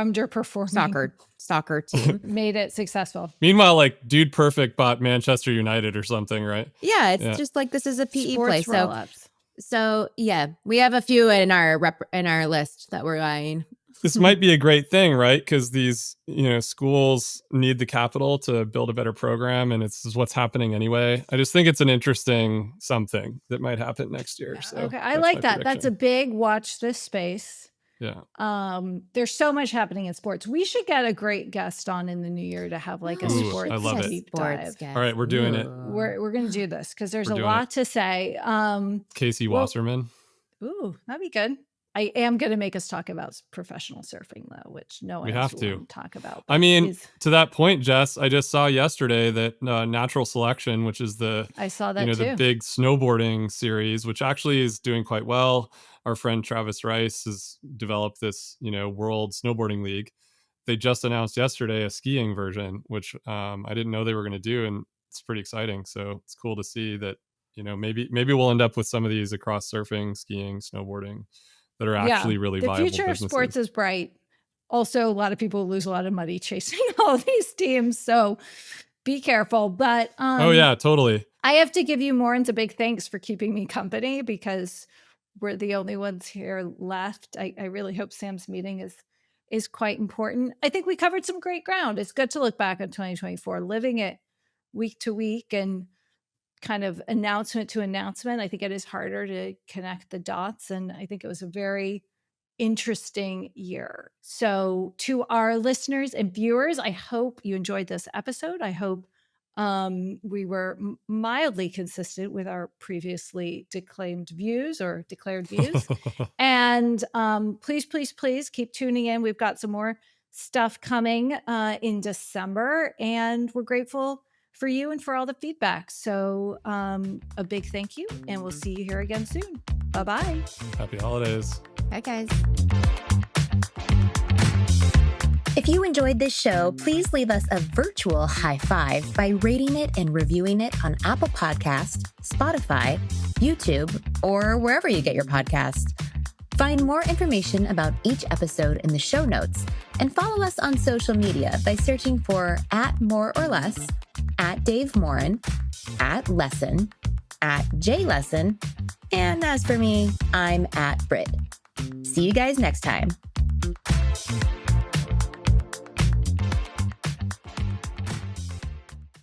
soccer team. Made it successful. Meanwhile, like Dude Perfect bought Manchester United or something, right? Yeah, it's just like this is a PE Sports play. roll-ups. So yeah, we have a few in our list that we're eyeing. This might be a great thing, right? Because these, schools need the capital to build a better program, and it's what's happening anyway. I just think it's an interesting something that might happen next year. So okay, I like that. That's a big watch this space. Yeah. There's so much happening in sports. We should get a great guest on in the new year to have like a sports I love it. deep dive. All right, we're doing it. We're going to do this because there's We're a doing lot to say. Casey Wasserman. Ooh, that'd be good. I am going to make us talk about professional surfing though, which no one else will talk about. I mean, to that point, Jess, I just saw yesterday that Natural Selection, which is I saw that too. the big snowboarding series, which actually is doing quite well. Our friend Travis Rice has developed this, World Snowboarding League. They just announced yesterday a skiing version, which I didn't know they were going to do, and it's pretty exciting. So it's cool to see that, maybe we'll end up with some of these across surfing, skiing, snowboarding that are actually really viable. The future of sports is bright. Also, a lot of people lose a lot of money chasing all these teams, so be careful. But oh yeah, totally. I have to give you, Morins, a big thanks for keeping me company because we're the only ones here left. I really hope Sam's meeting is quite important. I think we covered some great ground. It's good to look back on 2024, living it week to week and kind of announcement to announcement. I think it is harder to connect the dots. And I think it was a very interesting year. So to our listeners and viewers, I hope you enjoyed this episode. I hope we were mildly consistent with our previously declaimed views or declared views. And please keep tuning in. We've got some more stuff coming in December, and we're grateful for you and for all the feedback. So a big thank you, and we'll see you here again soon. Bye-bye. Happy holidays. Bye, guys. If you enjoyed this show, please leave us a virtual high five by rating it and reviewing it on Apple Podcasts, Spotify, YouTube, or wherever you get your podcasts. Find more information about each episode in the show notes and follow us on social media by searching for @MoreOrLess, @DaveMorin, @Lesson, @JLesson, and as for me, I'm @Brit. See you guys next time.